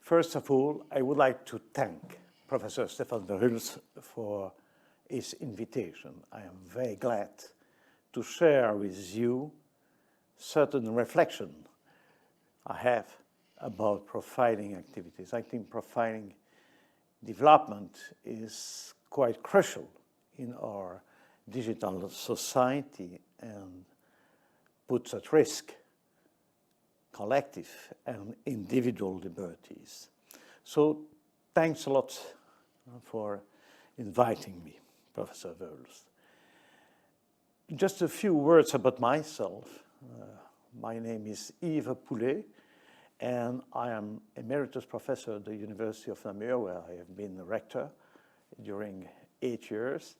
First of all, I would like to thank Professor Stefan Verhulst for his invitation. I am very glad to share with you certain reflection I have about profiling activities. I think profiling development is quite crucial in our digital society and puts at risk collective and individual liberties. So thanks a lot for inviting me, Professor Verhulst. Just a few words about myself. My name is Yves Poullet, and I am Emeritus Professor at the University of Namur, where I have been the rector during 8 years.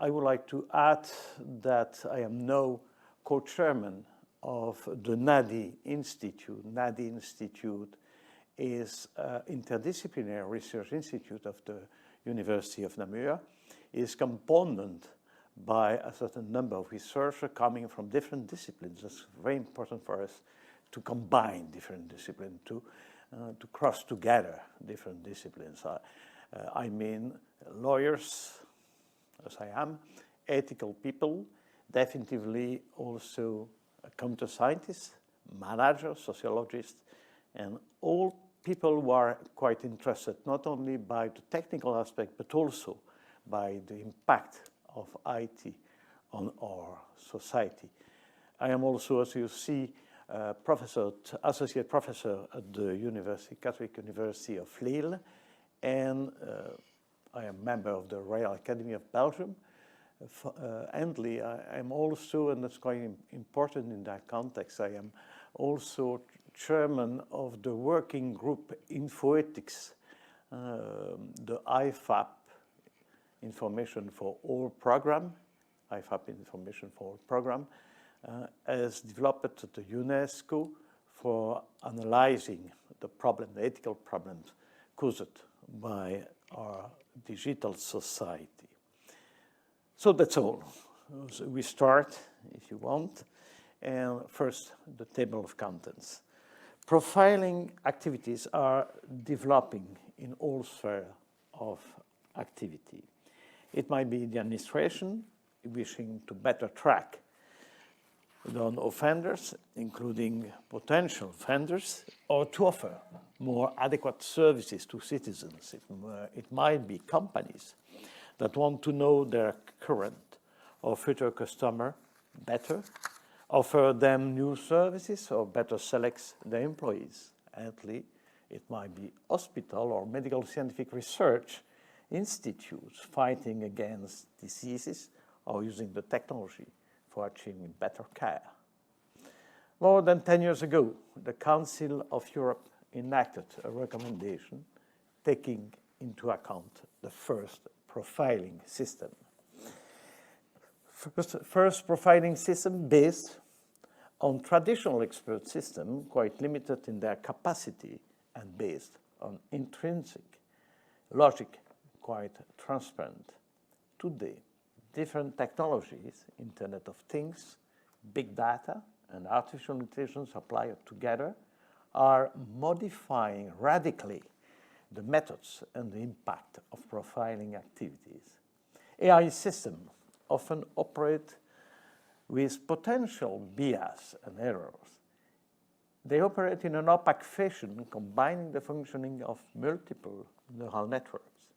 I would like to add that I am now co-chairman of the NADI Institute. NADI Institute is an interdisciplinary research institute of the University of Namur. It is component by a certain number of researchers coming from different disciplines. It's very important for us to combine different disciplines, to cross together different disciplines. I mean lawyers, as I am, ethical people, definitively also computer scientists, managers, sociologists, and all people who are quite interested not only by the technical aspect, but also by the impact of IT on our society. I am also, as you see, associate professor at the Catholic University of Lille, and I am member of the Royal Academy of Belgium. I am also, and that's quite important in that context, I am also chairman of the working group Infoethics, the IFAP, Information for All program, IFAP Information for All program, as developed at the UNESCO for analyzing the ethical problems caused by our digital society. So that's all. So we start, if you want, and first the table of contents. Profiling activities are developing in all spheres of activity. It might be the administration wishing to better track non-offenders, including potential offenders, or to offer more adequate services to citizens. It might be companies that want to know their current or future customer better, offer them new services, or better select their employees. Actually, it might be hospital or medical scientific research institutes fighting against diseases or using the technology for achieving better care. More than 10 years ago, the Council of Europe enacted a recommendation taking into account the first profiling system. First profiling system based on traditional expert system, quite limited in their capacity and based on intrinsic logic, quite transparent. Today, different technologies, Internet of Things, big data, and artificial intelligence applied together are modifying radically the methods and the impact of profiling activities. AI systems often operate with potential bias and errors. They operate in an opaque fashion, combining the functioning of multiple neural networks.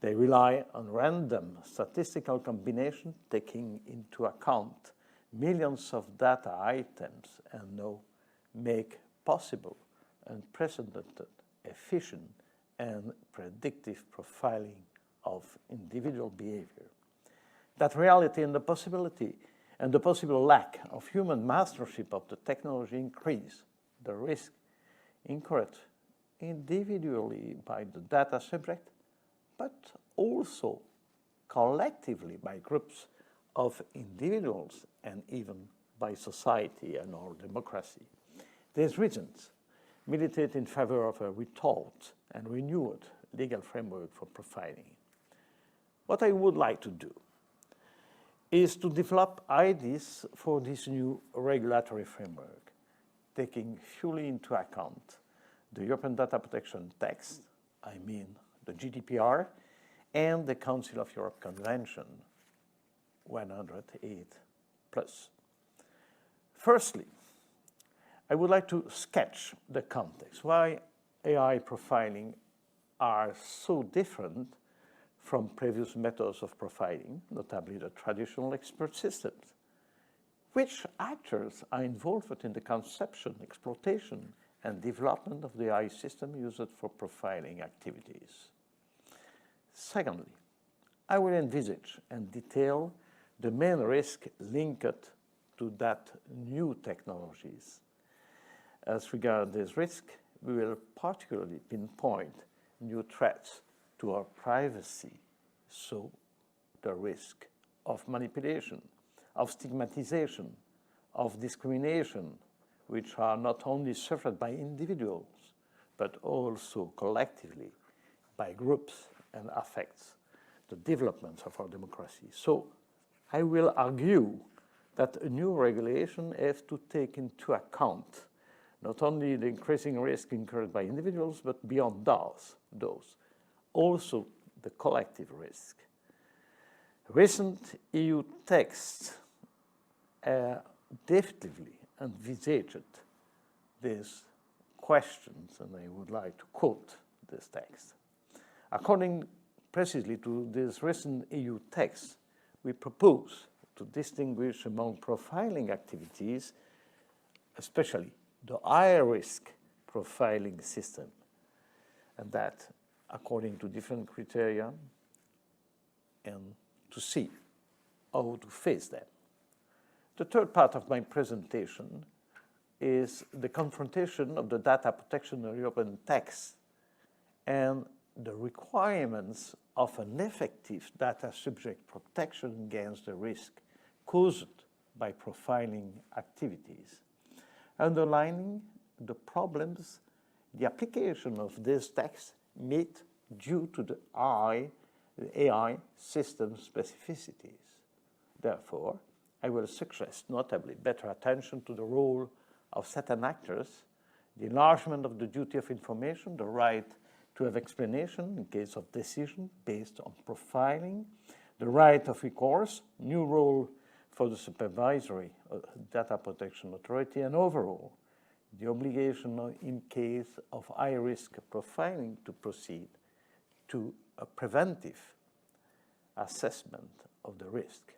They rely on random statistical combination, taking into account millions of data items, and now make possible unprecedented, efficient, and predictive profiling of individual behavior. That reality and the possibility and the possible lack of human mastership of the technology increase the risk incurred individually by the data subject, but also collectively by groups of individuals and even by society and our democracy. These reasons militate in favor of a rethought and renewed legal framework for profiling. What I would like to do is to develop ideas for this new regulatory framework, taking fully into account the European Data Protection Text, I mean the GDPR, and the Council of Europe Convention 108 plus. Firstly, I would like to sketch the context, why AI profiling are so different from previous methods of profiling, notably the traditional expert systems. Which actors are involved in the conception, exploitation, and development of the AI system used for profiling activities? Secondly, I will envisage and detail the main risk linked to that new technologies. As regards this risk, we will particularly pinpoint new threats to our privacy, so the risk of manipulation, of stigmatization, of discrimination, which are not only suffered by individuals, but also collectively by groups and affects the development of our democracy. So I will argue that a new regulation has to take into account not only the increasing risk incurred by individuals, but beyond those, also the collective risk. Recent EU texts definitively envisaged these questions, and I would like to quote this text. According precisely to this recent EU text, we propose to distinguish among profiling activities, especially the high-risk profiling system, and that according to different criteria, and to see how to face them. The third part of my presentation is the confrontation of the data protection European text and the requirements of an effective data subject protection against the risk caused by profiling activities, underlining the problems the application of this text meet due to the AI system specificities. Therefore, I will suggest notably better attention to the role of certain actors, the enlargement of the duty of information, the right to have explanation in case of decision based on profiling, the right of recourse, new role for the supervisory data protection authority, and overall, the obligation in case of high-risk profiling to proceed to a preventive assessment of the risk.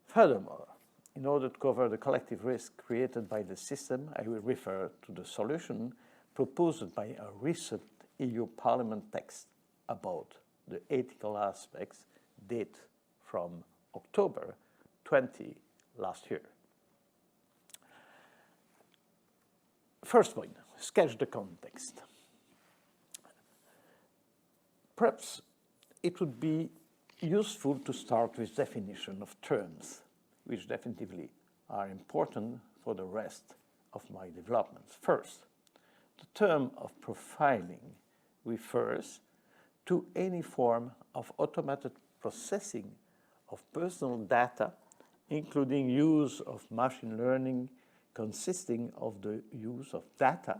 Furthermore, in order to cover the collective risk created by the system, I will refer to the solution proposed by a recent EU Parliament text about the ethical aspects date from October 20 last year. First point, sketch the context. Perhaps it would be useful to start with definition of terms, which definitively are important for the rest of my developments. First, the term of profiling refers to any form of automated processing of personal data, including use of machine learning consisting of the use of data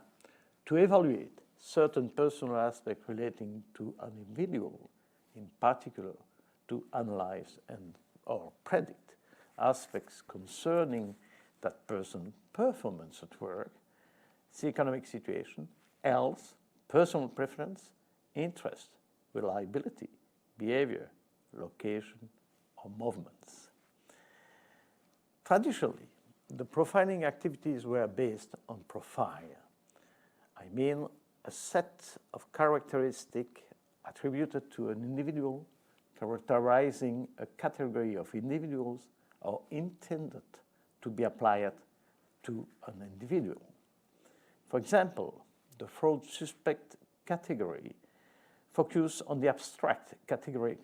to evaluate certain personal aspects relating to an individual, in particular to analyze or predict aspects concerning that person's performance at work, the economic situation, health, personal preference, interest, reliability, behavior, location, or movements. Traditionally, the profiling activities were based on profile. I mean a set of characteristics attributed to an individual characterizing a category of individuals or intended to be applied to an individual. For example, the fraud suspect category focuses on the abstract category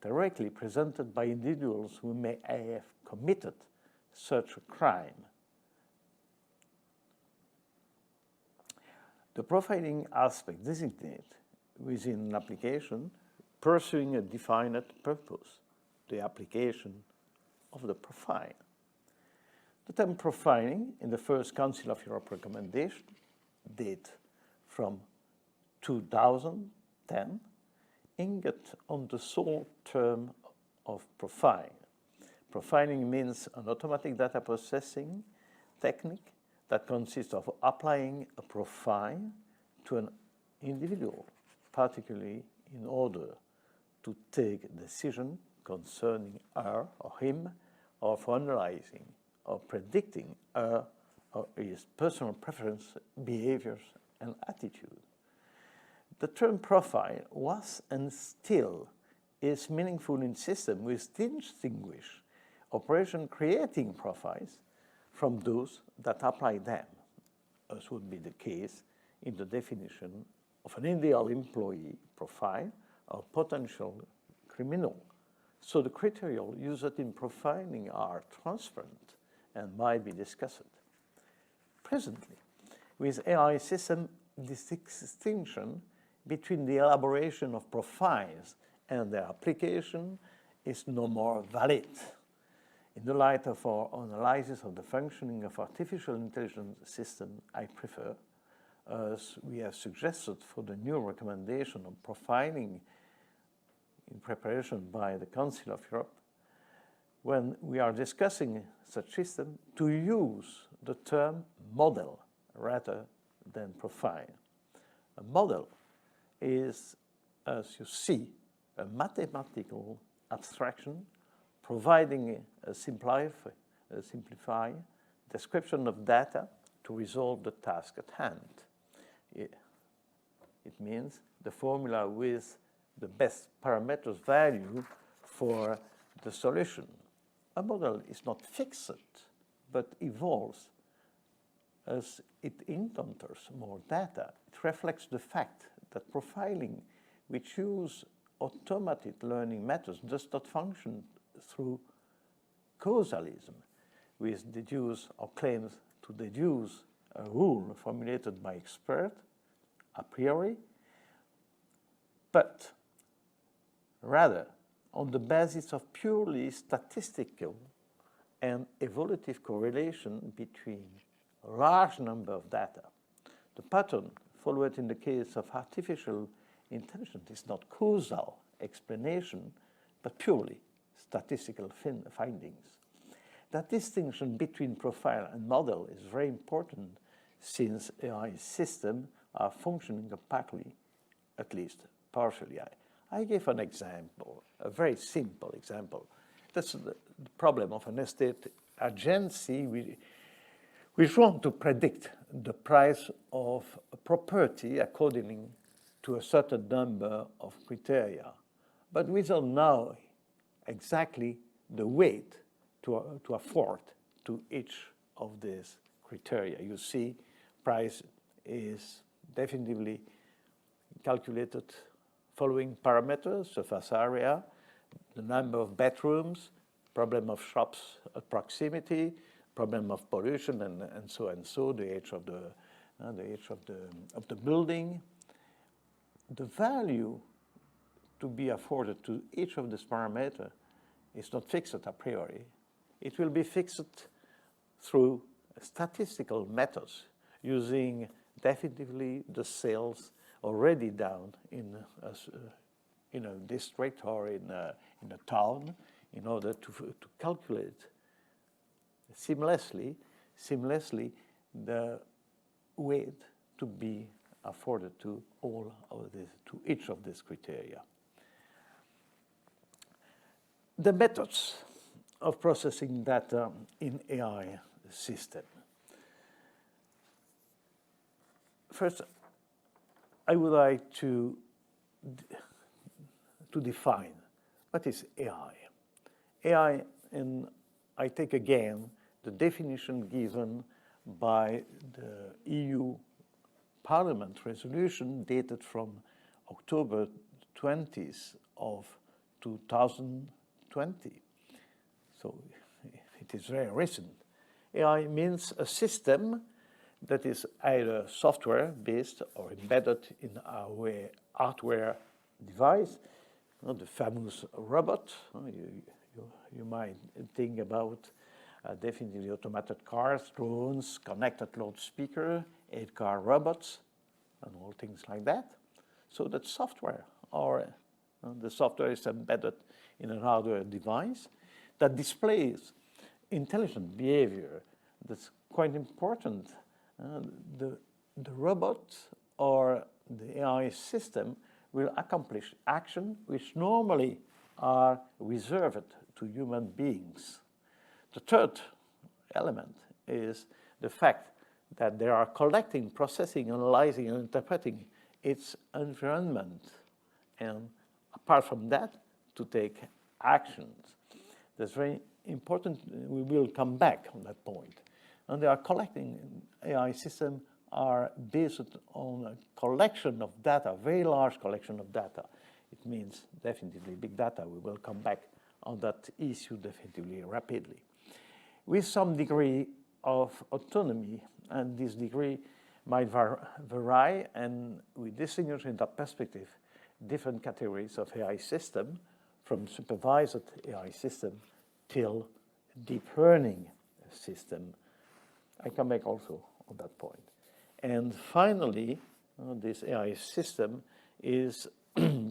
directly presented by individuals who may have committed such a crime. The profiling aspect designates within an application pursuing a defined purpose, the application of the profile. The term profiling in the first Council of Europe recommendation, date from 2010 hinged on the sole term of profiling. Profiling means an automatic data processing technique that consists of applying a profile to an individual, particularly in order to take a decision concerning her or him, or for analyzing or predicting her or his personal preference, behaviors, and attitude. The term profile was and still is meaningful in systems which distinguish operation creating profiles from those that apply them, as would be the case in the definition of an ideal employee profile or potential criminal. So the criteria used in profiling are transparent and might be discussed. Presently, with AI system, this distinction between the elaboration of profiles and their application is no more valid. In the light of our analysis of the functioning of artificial intelligence system, I prefer, as we have suggested for the new recommendation on profiling in preparation by the Council of Europe, when we are discussing such system, to use the term model rather than profile. A model is, as you see, a mathematical abstraction providing a simplified description of data to resolve the task at hand. It means the formula with the best parameters value for the solution. A model is not fixed, but evolves as it encounters more data. It reflects the fact that profiling, which use automated learning methods, does not function through causalism, which deduce or claims to deduce a rule formulated by expert a priori, but rather on the basis of purely statistical and evolutive correlation between a large number of data. The pattern followed in the case of artificial intelligence is not causal explanation, but purely statistical findings. That distinction between profile and model is very important since AI systems are functioning opacally, at least partially. I gave an example, a very simple example. That's the problem of an estate agency. We want to predict the price of a property according to a certain number of criteria, but we don't know exactly the weight to afford to each of these criteria. You see, price is definitively calculated following parameters: surface area, the number of bedrooms, problem of shops at proximity, problem of pollution, and so and so, the age of the building. The value to be afforded to each of these parameters is not fixed a priori. It will be fixed through statistical methods using definitively the sales already down in a district or in a town in order to calculate seamlessly the weight to be afforded to all of this, to each of these criteria. The methods of processing data in AI system. First, I would like to define what is AI. AI, and I take again the definition given by the EU Parliament resolution dated from October 20th of 2020. So it is very recent. AI means a system that is either software-based or embedded in our hardware device. The famous robot. You might think about definitely automated cars, drones, connected loudspeaker, 8-car robots. and all things like that. So that software, or the software is embedded in a hardware device that displays intelligent behavior. That's quite important. The robot or the AI system will accomplish action which normally are reserved to human beings. The third element is the fact that they are collecting, processing, analyzing, and interpreting its environment, and apart from that, to take actions. That's very important. We will come back on that point. And they are collecting, AI systems are based on a collection of data, very large collection of data. It means definitely big data. We will come back on that issue definitely rapidly. With some degree of autonomy, and this degree might vary, and we distinguish in that perspective different categories of AI system, from supervised AI system till deep learning system. I come back also on that point. And finally, this AI system is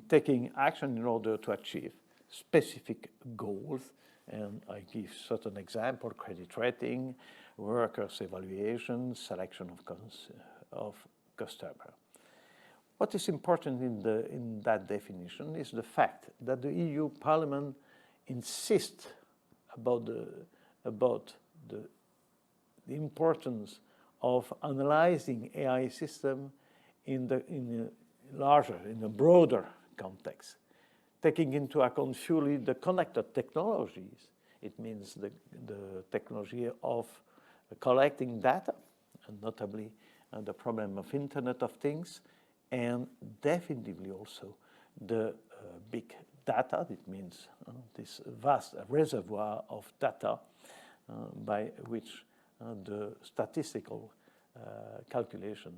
taking action in order to achieve specific goals. And I give certain examples: credit rating, workers' evaluation, selection of customer. What is important in that definition is the fact that the EU Parliament insists about the importance of analyzing AI system in a broader context, taking into account fully the connected technologies. It means the technology of collecting data, and notably the problem of Internet of Things, and definitely also the big data. It means this vast reservoir of data by which the statistical calculation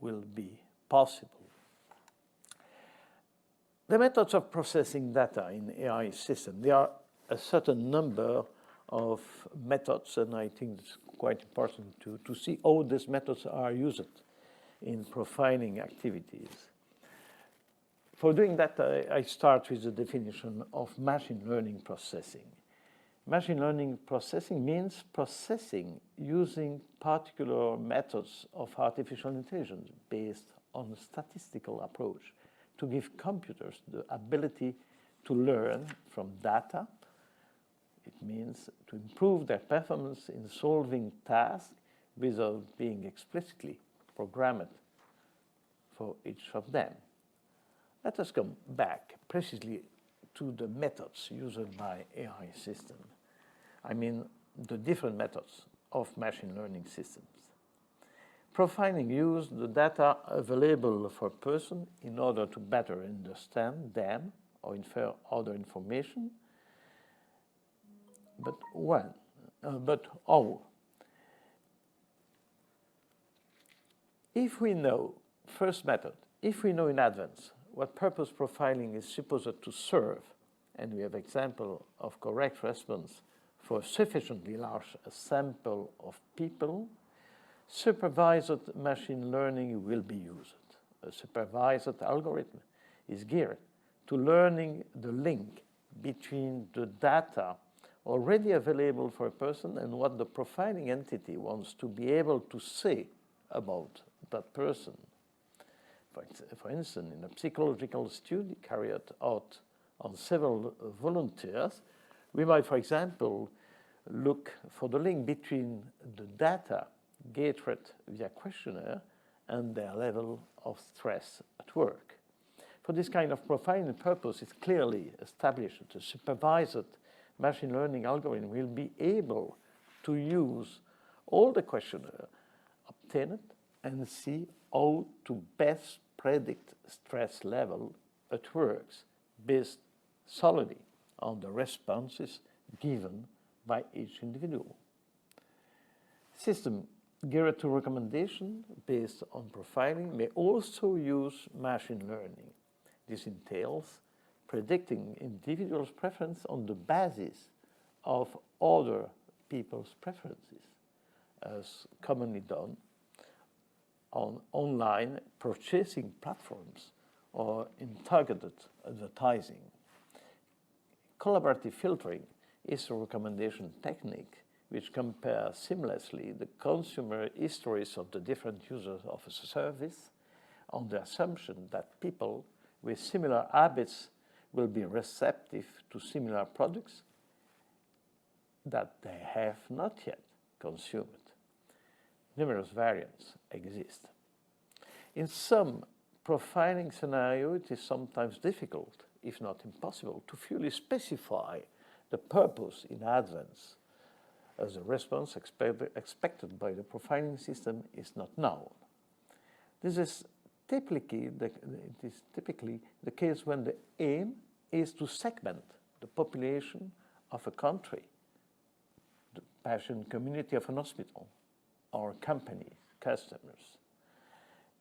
will be possible. The methods of processing data in AI system, there are a certain number of methods, and I think it's quite important to see how these methods are used in profiling activities. For doing that, I start with the definition of machine learning processing. Machine learning processing means processing using particular methods of artificial intelligence based on a statistical approach to give computers the ability to learn from data. It means to improve their performance in solving tasks without being explicitly programmed for each of them. Let us come back precisely to the methods used by AI systems. I mean, the different methods of machine learning systems. Profiling uses the data available for a person in order to better understand them or infer other information. But when? But how? If we know, first method, if we know in advance what purpose profiling is supposed to serve, and we have example of correct response for a sufficiently large sample of people, supervised machine learning will be used. A supervised algorithm is geared to learning the link between the data already available for a person and what the profiling entity wants to be able to say about that person. For instance, in a psychological study carried out on several volunteers, we might, for example, look for the link between the data gathered via questionnaire and their level of stress at work. For this kind of profiling purpose, it's clearly established that a supervised machine learning algorithm will be able to use all the questionnaire obtained and see how to best predict stress level at work based solely on the responses given by each individual. System geared to recommendation based on profiling may also use machine learning. This entails predicting individuals' preference on the basis of other people's preferences, as commonly done on online purchasing platforms or in targeted advertising. Collaborative filtering is a recommendation technique which compares seamlessly the consumer histories of the different users of a service on the assumption that people with similar habits will be receptive to similar products that they have not yet consumed. Numerous variants exist. In some profiling scenarios, it is sometimes difficult, if not impossible, to fully specify the purpose in advance, as the response expected by the profiling system is not known. This is typically the case when the aim is to segment the population of a country, the patient community of an hospital, or company, customers.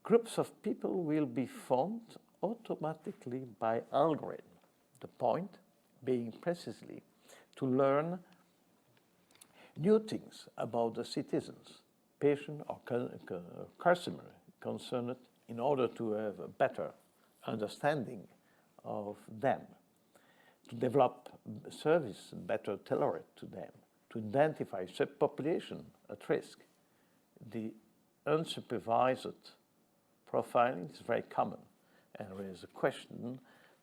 Groups of people will be formed automatically by algorithm, the point being precisely to learn new things about the citizens, patient or customer concerned in order to have a better understanding of them, to develop service better tailored to them, to identify subpopulation at risk. The unsupervised profiling is very common, and there is a question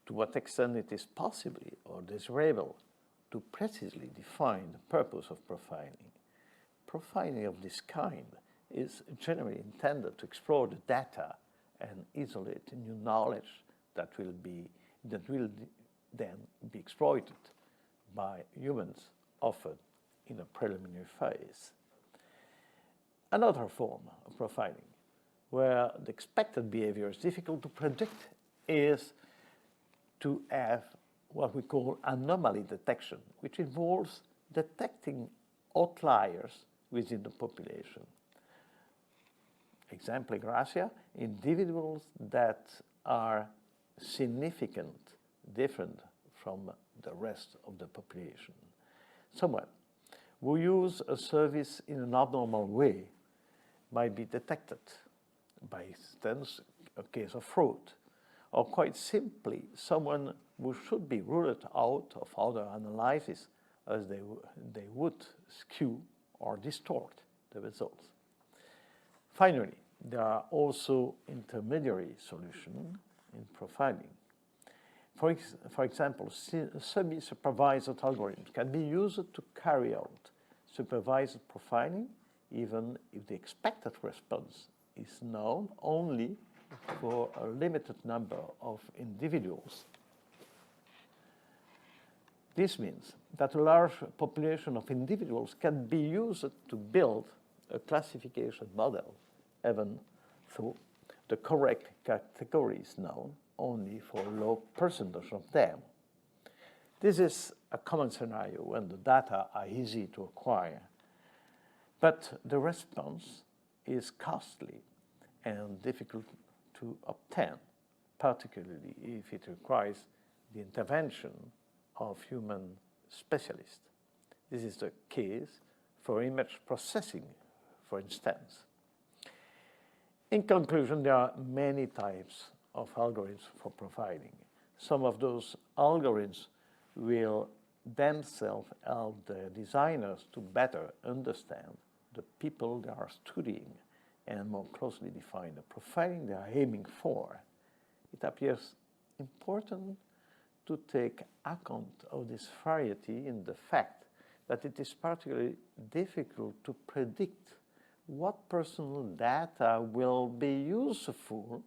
to what extent it is possible or desirable to precisely define the purpose of profiling. Profiling of this kind is generally intended to explore the data and isolate new knowledge that will then be exploited by humans, often in a preliminary phase. Another form of profiling, where the expected behavior is difficult to predict, is to have what we call anomaly detection, which involves detecting outliers within the population. Exempli gratia, individuals that are significant, different from the rest of the population. Someone who use a service in an abnormal way might be detected, by instance, a case of fraud, or quite simply, someone who should be ruled out of other analyses as they would skew or distort the results. Finally, there are also intermediary solutions in profiling. For example, semi-supervised algorithms can be used to carry out supervised profiling, even if the expected response is known only for a limited number of individuals. This means that a large population of individuals can be used to build a classification model, even though the correct category is known only for a low percentage of them. This is a common scenario when the data are easy to acquire, but the response is costly and difficult to obtain, particularly if it requires the intervention of human specialists. This is the case for image processing, for instance. In conclusion, there are many types of algorithms for profiling. Some of those algorithms will themselves help the designers to better understand the people they are studying and more closely define the profiling they are aiming for. It appears important to take account of this variety in the fact that it is particularly difficult to predict what personal data will be useful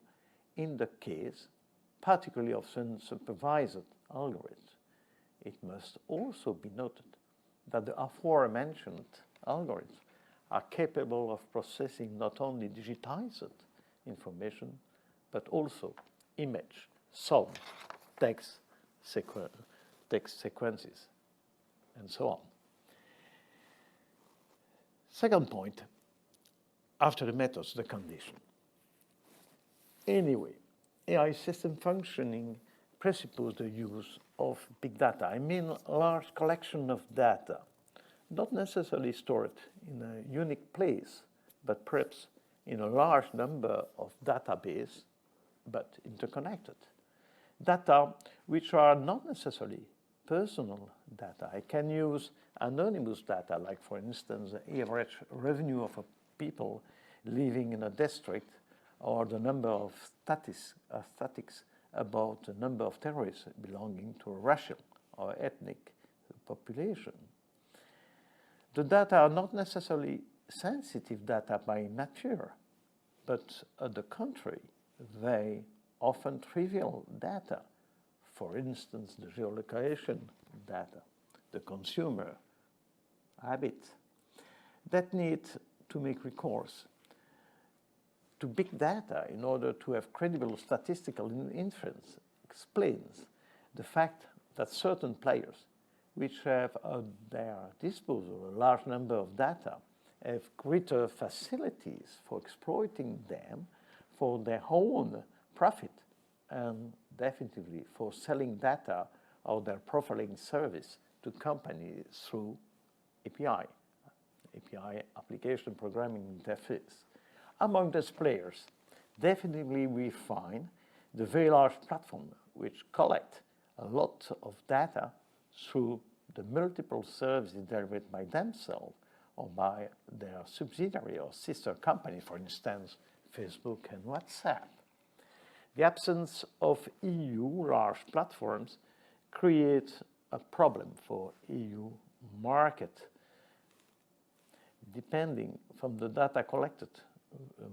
in the case, particularly of unsupervised algorithms. It must also be noted that the aforementioned algorithms are capable of processing not only digitized information, but also image, sound, text sequences, and so on. Second point, after the methods, the condition. Anyway, AI system functioning presuppose the use of big data. I mean a large collection of data, not necessarily stored in a unique place, but perhaps in a large number of databases, but interconnected. Data which are not necessarily personal data. I can use anonymous data, like for instance, the average revenue of a people living in a district, or the number of statistics about the number of terrorists belonging to a racial or ethnic population. The data are not necessarily sensitive data by nature, but on the contrary, they often trivial data. For instance, the geolocation data, the consumer habit, that need to make recourse to big data in order to have credible statistical inference explains the fact that certain players which have at their disposal a large number of data have greater facilities for exploiting them for their own profit and definitively for selling data or their profiling service to companies through API, Application Programming Interface. Among these players, definitely we find the very large platforms which collect a lot of data through the multiple services delivered by themselves or by their subsidiary or sister company, for instance, Facebook and WhatsApp. The absence of EU large platforms creates a problem for EU market, depending from the data collected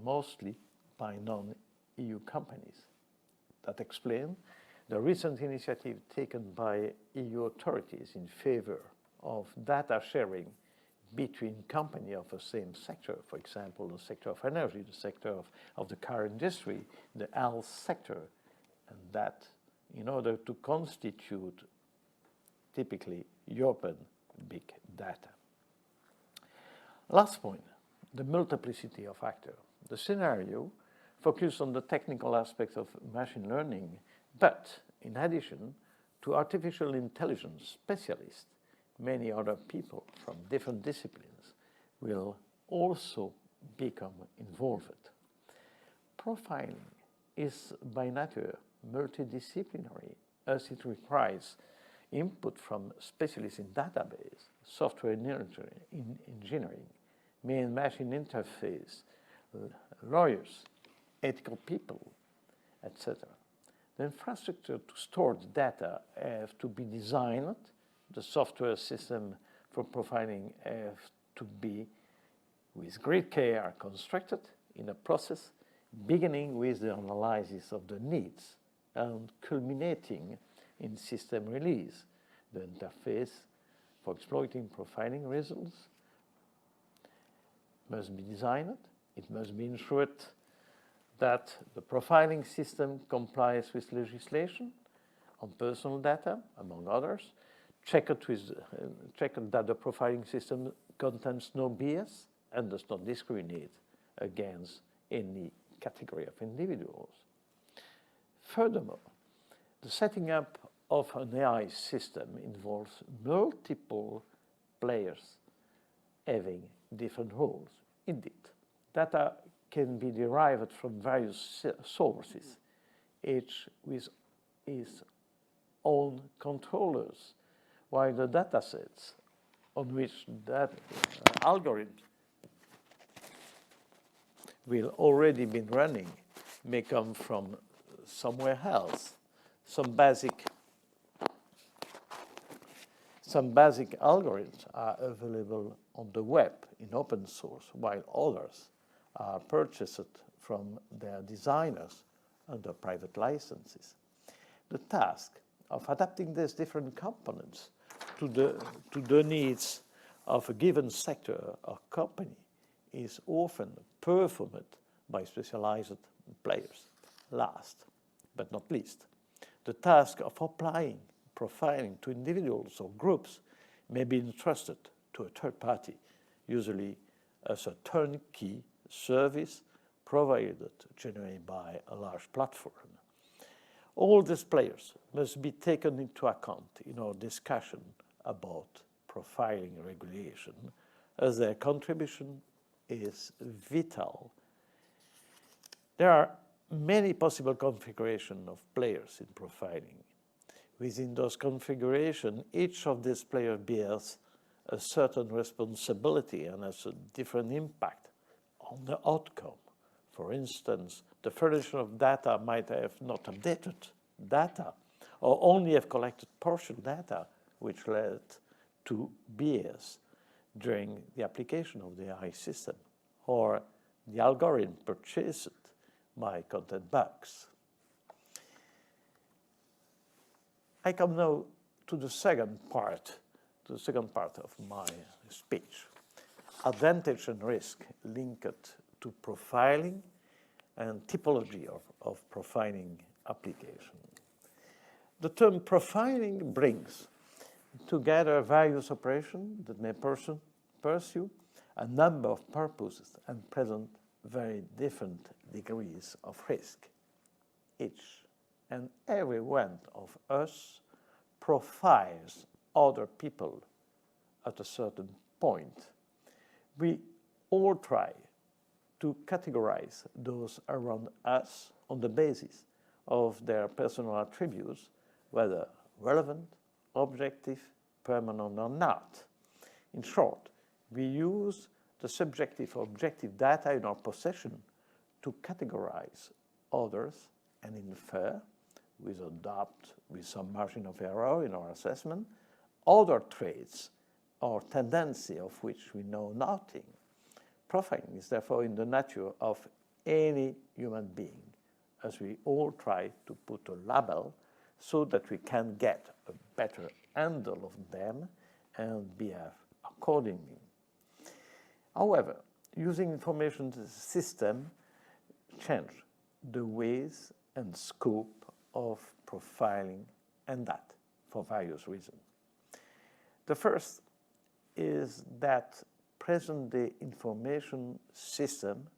mostly by non-EU companies. That explains the recent initiative taken by EU authorities in favor of data sharing between companies of the same sector, for example, the sector of energy, the sector of the car industry, the health sector, and that in order to constitute typically open big data. Last point, the multiplicity of actors. The scenario focuses on the technical aspects of machine learning, but in addition to artificial intelligence specialists, many other people from different disciplines will also become involved. Profiling is by nature multidisciplinary, as it requires input from specialists in database, software engineering, main machine interface, lawyers, ethical people, etc. The infrastructure to store the data have to be designed. The software system for profiling have to be, with great care, constructed in a process beginning with the analysis of the needs and culminating in system release. The interface for exploiting profiling results must be designed. It must be ensured that the profiling system complies with legislation on personal data, among others. Check that the profiling system contains no bias and does not discriminate against any category of individuals. Furthermore, the setting up of an AI system involves multiple players having different roles. Indeed, data can be derived from various sources, each with its own controllers, while the datasets on which that algorithm will already be running may come from somewhere else. Some basic algorithms are available on the web in open source, while others are purchased from their designers under private licenses. The task of adapting these different components to the needs of a given sector or company is often performed by specialized players. Last but not least, the task of applying profiling to individuals or groups may be entrusted to a third party, usually as a turnkey service provided generally by a large platform. All these players must be taken into account in our discussion about profiling regulation, as their contribution is vital There are many possible configurations of players in profiling. Within those configurations, each of these players bears a certain responsibility and has a different impact on the outcome. For instance, the federation of data might have not updated data or only have collected partial data, which led to bias during the application of the AI system, or the algorithm purchased by content bugs. I come now to the second part of my speech. Advantage and risk linked to profiling and typology of profiling application. The term profiling brings together various operations that may pursue a number of purposes and present very different degrees of risk. Each and every one of us profiles other people at a certain point. We all try to categorize those around us on the basis of their personal attributes, whether relevant, objective, permanent or not. In short, we use the subjective objective data in our possession to categorize others and infer, with some margin of error in our assessment, other traits or tendency of which we know nothing. Profiling is therefore in the nature of any human being, as we all try to put a label so that we can get a better handle of them and behave accordingly. However, using information system change the ways and scope of profiling, and that for various reasons. The first is that present-day information system,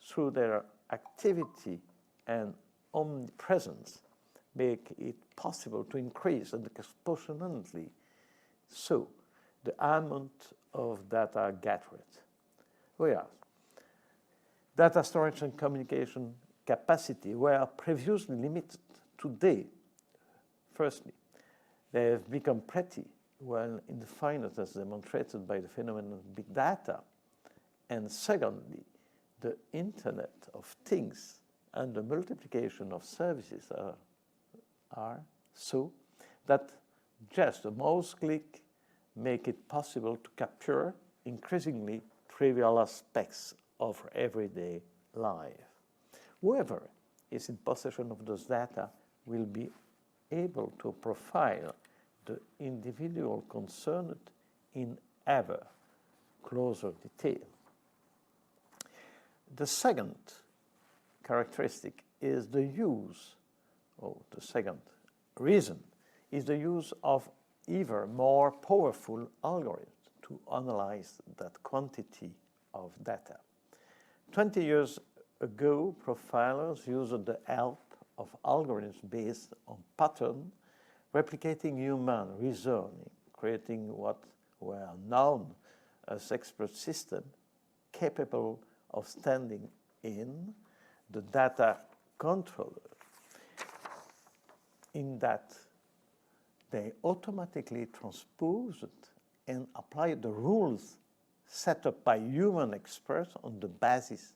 through their activity and omnipresence, make it possible to increase and exponentially so the amount of data gathered. Whereas data storage and communication capacity were previously limited. Today, firstly, they have become pretty well infinite, as demonstrated by the phenomenon of big data. And secondly, the Internet of Things and the multiplication of services are so that just a mouse click make it possible to capture increasingly trivial aspects of everyday life. Whoever is in possession of those data will be able to profile the individual concerned in ever closer detail. The second characteristic is the use, or the second reason, is the use of ever more powerful algorithms to analyze that quantity of data. 20 years ago, profilers used the help of algorithms based on pattern, replicating human reasoning, creating what were known as expert systems capable of standing in the data controller, in that they automatically transposed and applied the rules set up by human experts on the basis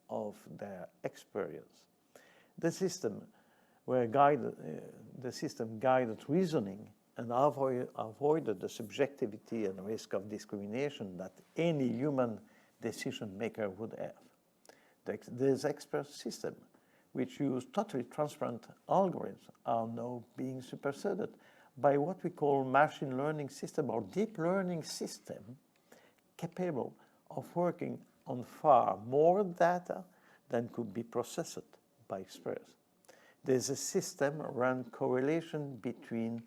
of their experience. The system guided reasoning and avoided the subjectivity and risk of discrimination that any human decision maker would have. These expert systems, which use totally transparent algorithms, are now being superseded by what we call machine learning system or deep learning system, capable of working on far more data than could be processed by experts. There's a system run correlation between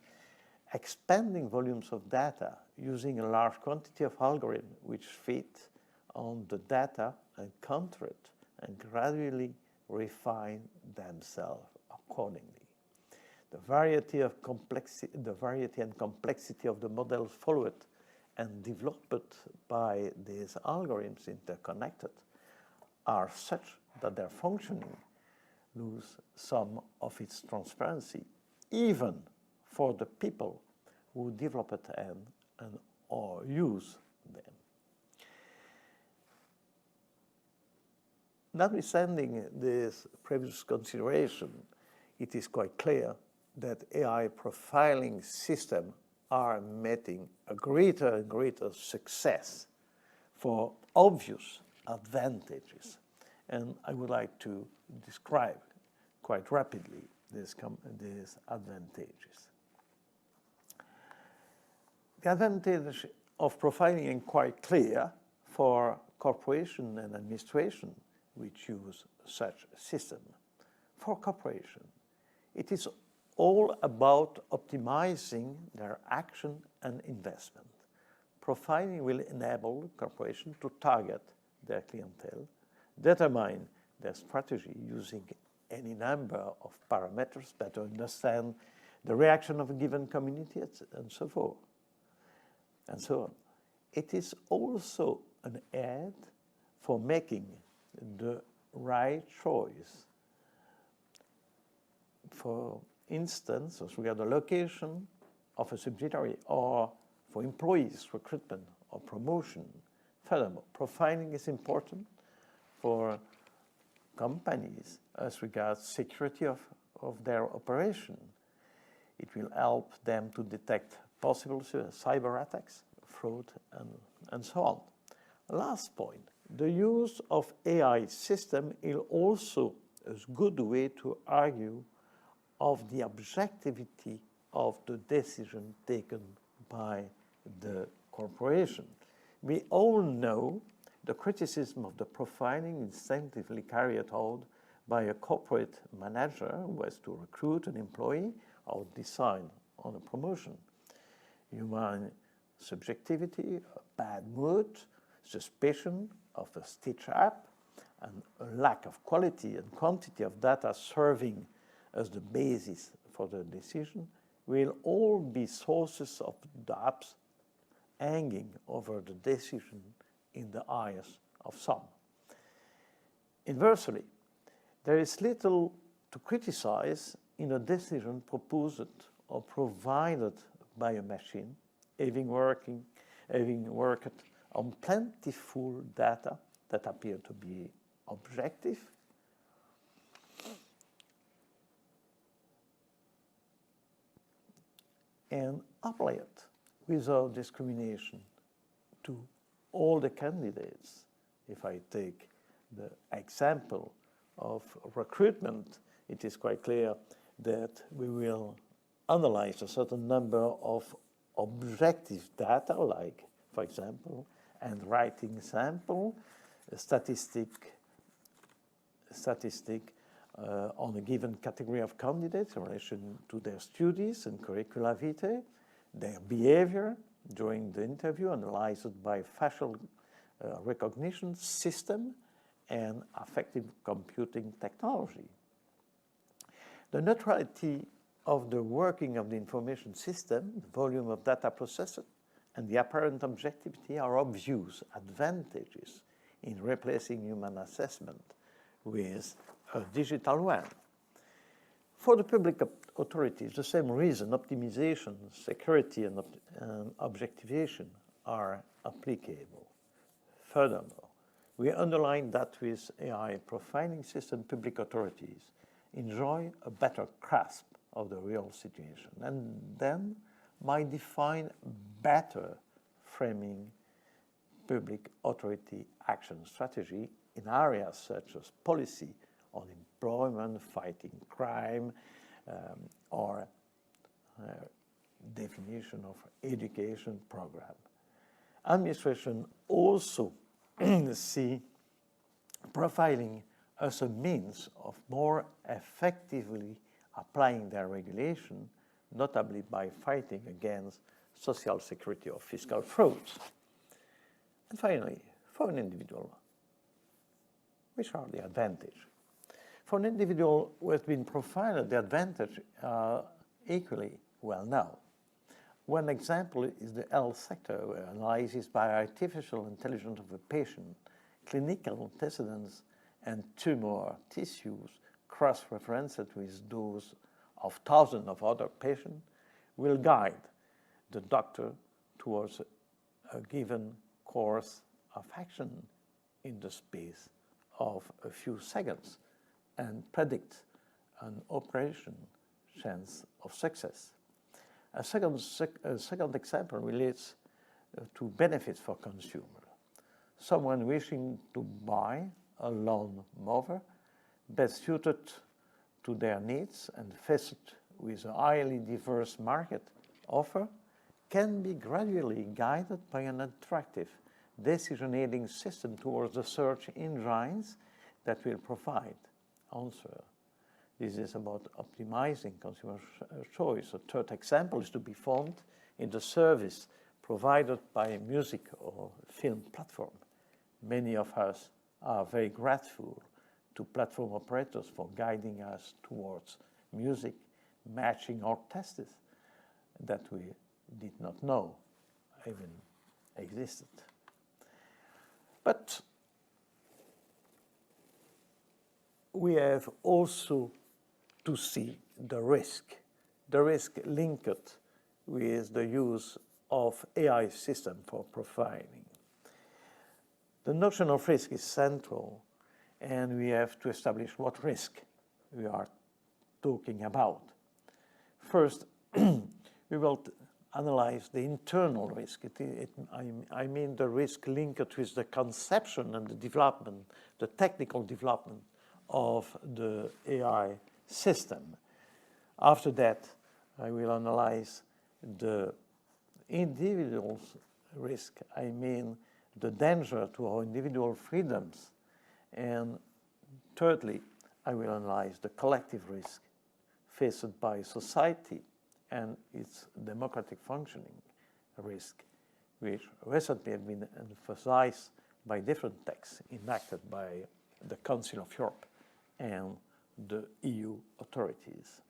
expanding volumes of data using a large quantity of algorithms which fit on the data and counter it and gradually refine themselves accordingly. The variety and complexity of the models followed and developed by these algorithms interconnected are such that their functioning lose some of its transparency, even for the people who develop it and or use them. Notwithstanding this previous consideration, it is quite clear that AI profiling systems are meeting a greater and greater success for obvious advantages. And I would like to describe quite rapidly these advantages. The advantage of profiling is quite clear for corporation and administration which use such system. For corporation, it is all about optimizing their action and investment. Profiling will enable corporations to target their clientele, determine their strategy using any number of parameters, better understand the reaction of a given community, and so forth, and so on. It is also an aid for making the right choice. For instance, as regards the location of a subsidiary or for employees, recruitment or promotion. Furthermore, profiling is important for companies as regards security of their operation. It will help them to detect possible cyber attacks, fraud, and so on. Last point, the use of AI system is also a good way to argue of the objectivity of the decision taken by the corporation. We all know the criticism of the profiling instinctively carried out by a corporate manager who has to recruit an employee or decide on a promotion. Human subjectivity, a bad mood, suspicion of a stitch-up, and a lack of quality and quantity of data serving as the basis for the decision will all be sources of doubts hanging over the decision in the eyes of some. Inversely, there is little to criticize in a decision proposed or provided by a machine, having worked on plentiful data that appear to be objective, and apply it without discrimination to all the candidates. If I take the example of recruitment, it is quite clear that we will analyze a certain number of objective data, like, for example, handwriting sample, a statistic on a given category of candidates in relation to their studies and curricula vitae, their behavior during the interview analyzed by facial recognition system and affective computing technology. The neutrality of the working of the information system, the volume of data processed, and the apparent objectivity are obvious advantages in replacing human assessment with a digital one. For the public authorities, the same reason, optimization, security, and objectivation are applicable. Furthermore, we underline that with AI profiling system, public authorities enjoy a better grasp of the real situation and then might define better framing public authority action strategy in areas such as policy on employment, fighting crime, or definition of education program. Administration also see profiling as a means of more effectively applying their regulation, notably by fighting against social security or fiscal frauds. And finally, for an individual, which are the advantages? For an individual who has been profiled, the advantage are equally well known. One example is the health sector, where analysis by artificial intelligence of a patient, clinical antecedents, and tumor tissues cross-referenced with those of thousands of other patients, will guide the doctor towards a given course of action in the space of a few seconds and predict an operation chance of success. A second example relates to benefits for consumers. Someone wishing to buy a lawn mower best suited to their needs and faced with a highly diverse market offer can be gradually guided by an attractive decision-aiding system towards the search engines that will provide answer. This is about optimizing consumer choice. A third example is to be found in the service provided by a music or film platform. Many of us are very grateful to platform operators for guiding us towards music matching our tastes that we did not know even existed. But we have also to see the risk linked with the use of AI system for profiling. The notion of risk is central, and we have to establish what risk we are talking about. First, we will analyze the internal risk. I mean the risk linked with the conception and the development, the technical development of the AI system. After that, I will analyze the individual's risk. I mean the danger to our individual freedoms. And thirdly, I will analyze the collective risk faced by society and its democratic functioning risk, which recently have been emphasized by different texts enacted by the Council of Europe and the EU authorities.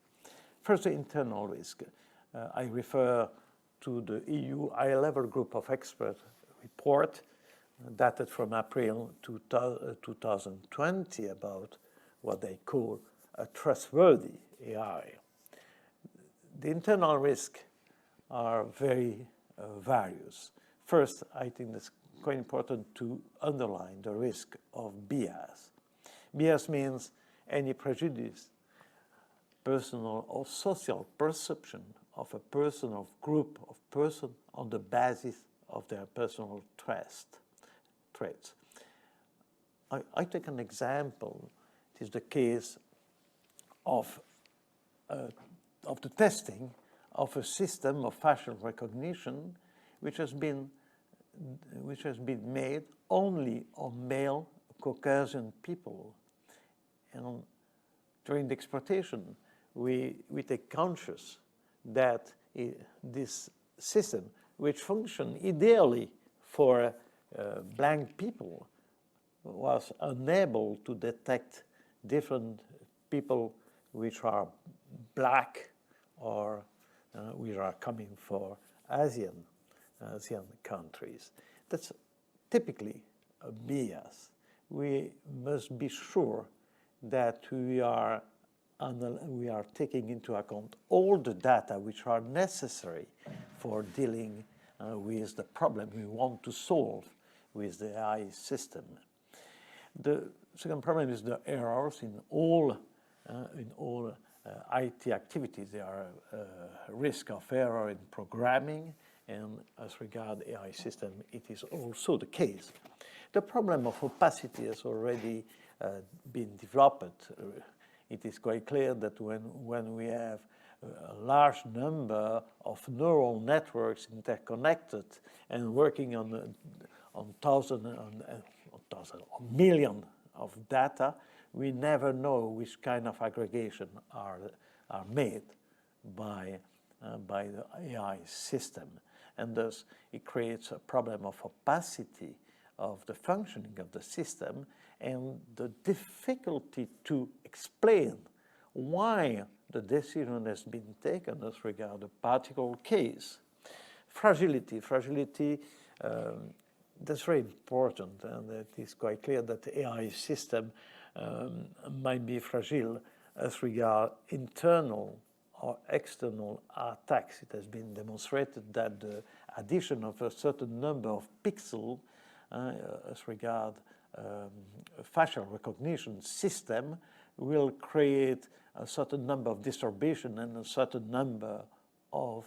First, the internal risk. I refer to the EU high-level group of experts report dated from April 2020 about what they call a trustworthy AI. The internal risks are very various. First, I think it's quite important to underline the risk of bias. Bias means any prejudice, personal or social perception of a person or group of persons on the basis of their personal traits. I take an example. It is the case of the testing of a system of facial recognition which has been made only on male Caucasian people. And during the exploitation, we take conscious that this system, which functioned ideally for blank people, was unable to detect different people which are black or which are coming from Asian countries. That's typically a bias. We must be sure that we are taking into account all the data which are necessary for dealing with the problem we want to solve with the AI system. The second problem is the errors in all IT activities. There are risk of error in programming, and as regard AI system, it is also the case. The problem of opacity has already been developed. It is quite clear that when we have a large number of neural networks interconnected and working on thousands or millions of data, we never know which kind of aggregation are made by the AI system. And thus, it creates a problem of opacity of the functioning of the system and the difficulty to explain why the decision has been taken as regards a particular case. Fragility, that's very important, and it is quite clear that the AI system might be fragile as regard internal or external attacks. It has been demonstrated that the addition of a certain number of pixels as regard facial recognition system will create a certain number of distribution and a certain number of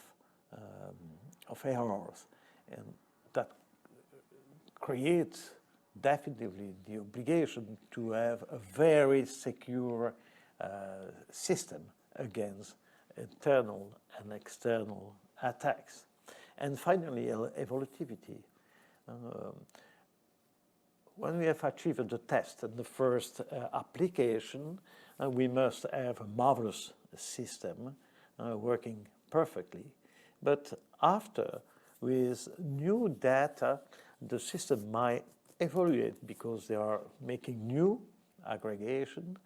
errors. And that creates definitely the obligation to have a very secure system against internal and external attacks. And finally, evolutivity. When we have achieved the test and the first application, we must have a marvelous system working perfectly. But after, with new data, the system might evaluate because they are making new aggregation,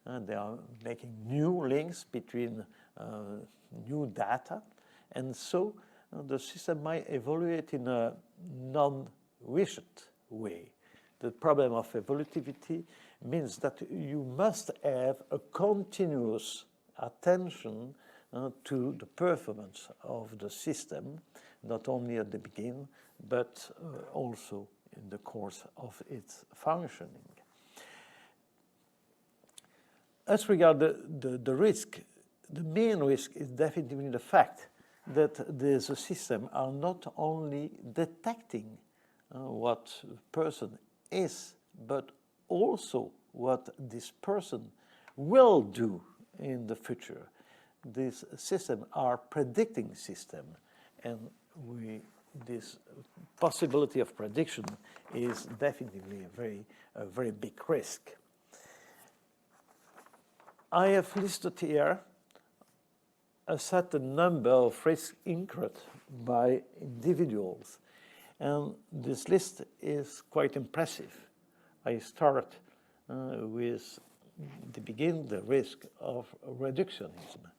and they are making new links between new data, and so the system might evaluate in a non-wished way. The problem of evolutivity means that you must have a continuous attention to the performance of the system, not only at the beginning, but also in the course of its functioning. As regards the risk, the main risk is definitely the fact that the system are not only detecting what person is, but also what this person will do in the future. These systems are predicting system, and this possibility of prediction is definitely a very big risk. I have listed here a certain number of risks incurred by individuals, and this list is quite impressive. I start with the risk of reductionism.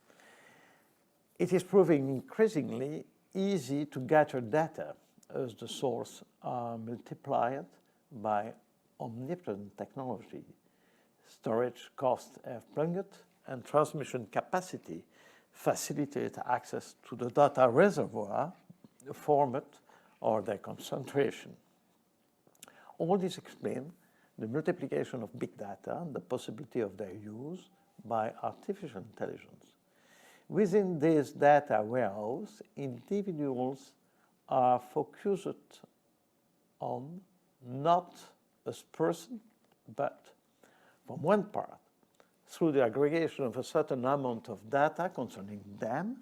It is proving increasingly easy to gather data as the sources are multiplied by omnipotent technology. Storage costs have plunged, and transmission capacity facilitates access to the data reservoir, format, or their concentration. All this explains the multiplication of big data and the possibility of their use by artificial intelligence. Within this data warehouse, individuals are focused on not as person, but from one part, through the aggregation of a certain amount of data concerning them,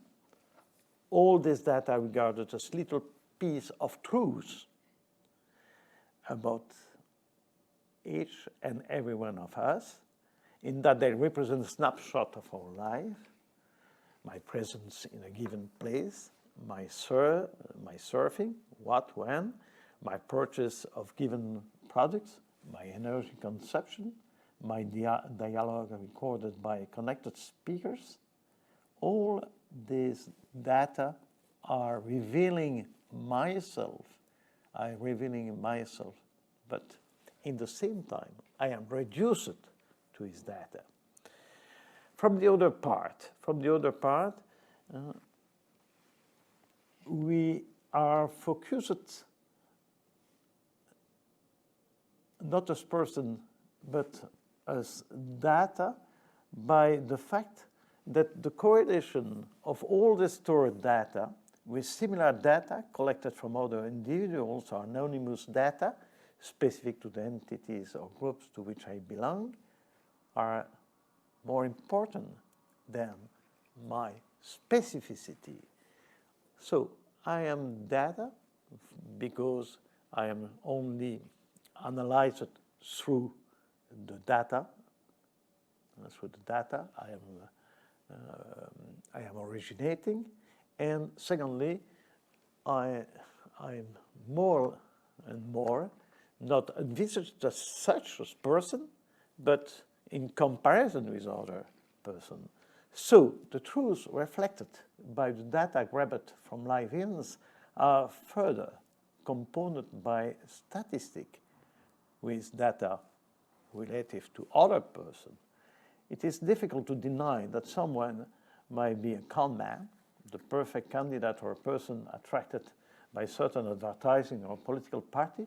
all this data regarded as little piece of truth about each and every one of us, in that they represent a snapshot of our life, my presence in a given place, my surfing, what, when, my purchase of given products, my energy consumption, my dialogue recorded by connected speakers. All these data are revealing myself. I'm revealing myself, but in the same time, I am reduced to his data. From the other part, we are focused not as person, but as data by the fact that the correlation of all the stored data with similar data collected from other individuals or anonymous data specific to the entities or groups to which I belong are more important than my specificity. So I am data because I am only analyzed through the data. I am originating, and secondly, I'm more and more not envisaged as such as person, but in comparison with other person. So the truths reflected by the data grabbed from live events are further compounded by statistic with data relative to other person, it is difficult to deny that someone might be a con man, the perfect candidate or a person attracted by certain advertising or political party,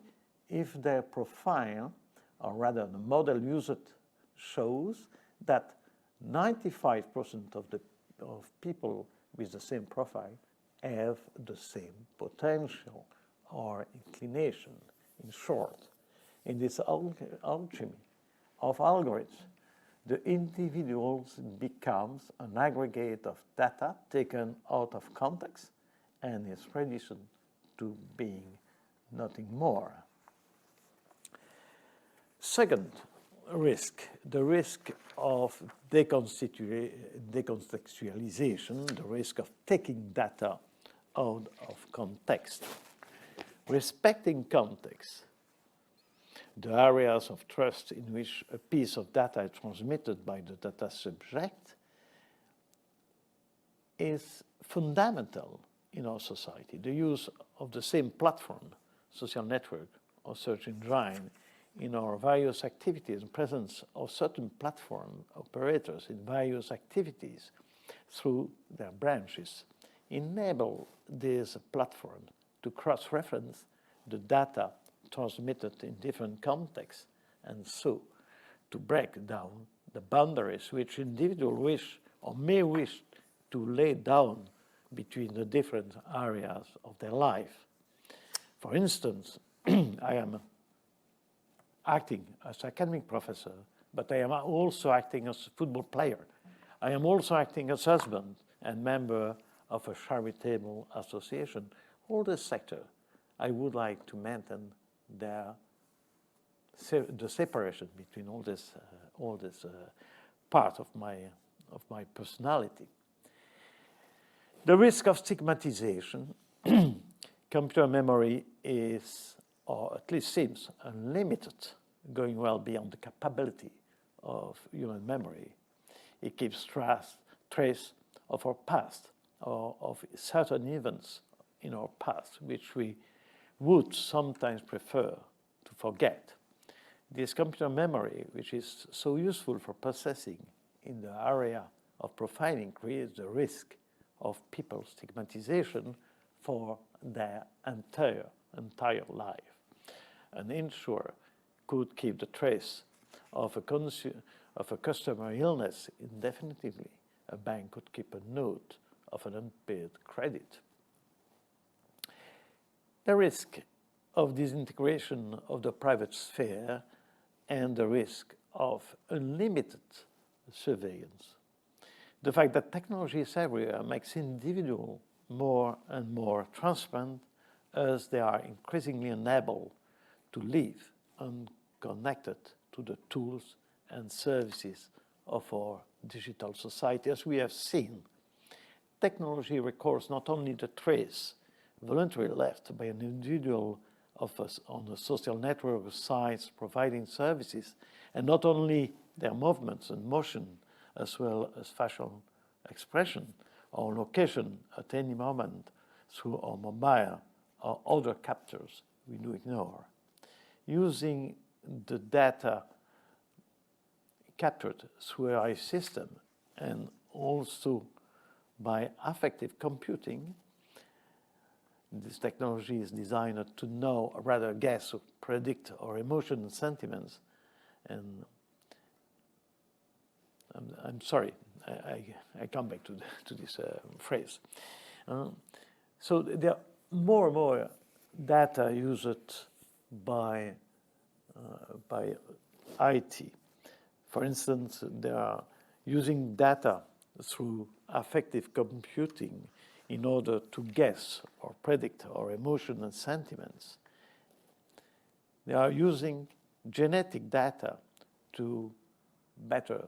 if their profile, or rather the model used, shows that 95% of people with the same profile have the same potential or inclination. In short, in this alchemy of algorithms, the individuals becomes an aggregate of data taken out of context and is reduced to being nothing more. Second risk, the risk of decontextualization, the risk of taking data out of context. Respecting context, the areas of trust in which a piece of data is transmitted by the data subject is fundamental in our society. The use of the same platform, social network, or search engine in our various activities, presence of certain platform operators in various activities through their branches, enable this platform to cross-reference the data transmitted in different contexts, and so to break down the boundaries which individuals wish or may wish to lay down between the different areas of their life. For instance, I am acting as academic professor, but I am also acting as a football player. I am also acting as husband and member of a charitable association. All this sector, I would like to maintain the separation between all this part of my personality. The risk of stigmatization. Computer memory is, or at least seems, unlimited, going well beyond the capability of human memory. It keeps trace of our past, or of certain events in our past, which we would sometimes prefer to forget. This computer memory, which is so useful for processing in the area of profiling, creates the risk of people's stigmatization for their entire life. An insurer could keep the trace of a customer illness indefinitely. A bank could keep a note of an unpaid credit. The risk of disintegration of the private sphere and the risk of unlimited surveillance. The fact that technology is everywhere makes individuals more and more transparent as they are increasingly unable to live unconnected to the tools and services of our digital society. As we have seen, technology records not only the trace voluntarily left by an individual of us on a social network of sites providing services, and not only their movements and motion, as well as facial expression or location at any moment through our mobile or other captors we do ignore. Using the data captured through AI system and also by affective computing, this technology is designed to know, or rather guess, or predict our emotions and sentiments. And I'm sorry, I come back to this phrase. So there are more and more data used by IT. For instance, they are using data through affective computing in order to guess or predict our emotions and sentiments. They are using genetic data to better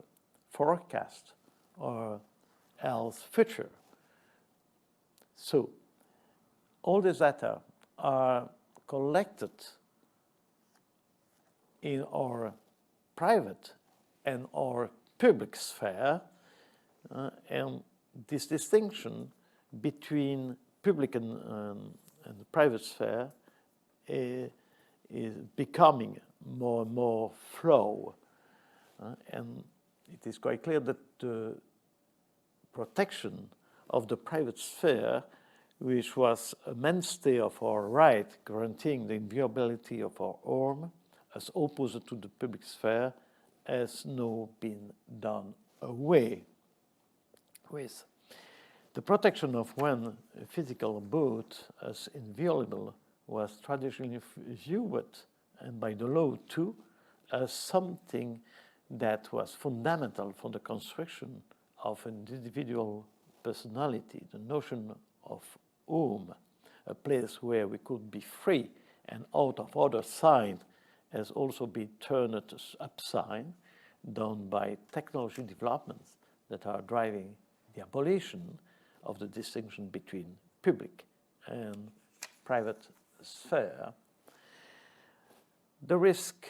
forecast our health future. So all this data are collected in our private and our public sphere, and this distinction between public and private sphere is becoming more and more flow And it is quite clear that the protection of the private sphere, which was a mainstay of our right, guaranteeing the inviolability of our home, as opposed to the public sphere, has now been done away with. The protection of one physical abode as inviolable was traditionally viewed, and by the law too, as something that was fundamental for the construction of an individual personality, the notion of home, a place where we could be free and out of other side, has also been turned upside down by technology developments that are driving the abolition of the distinction between public and private sphere. The risk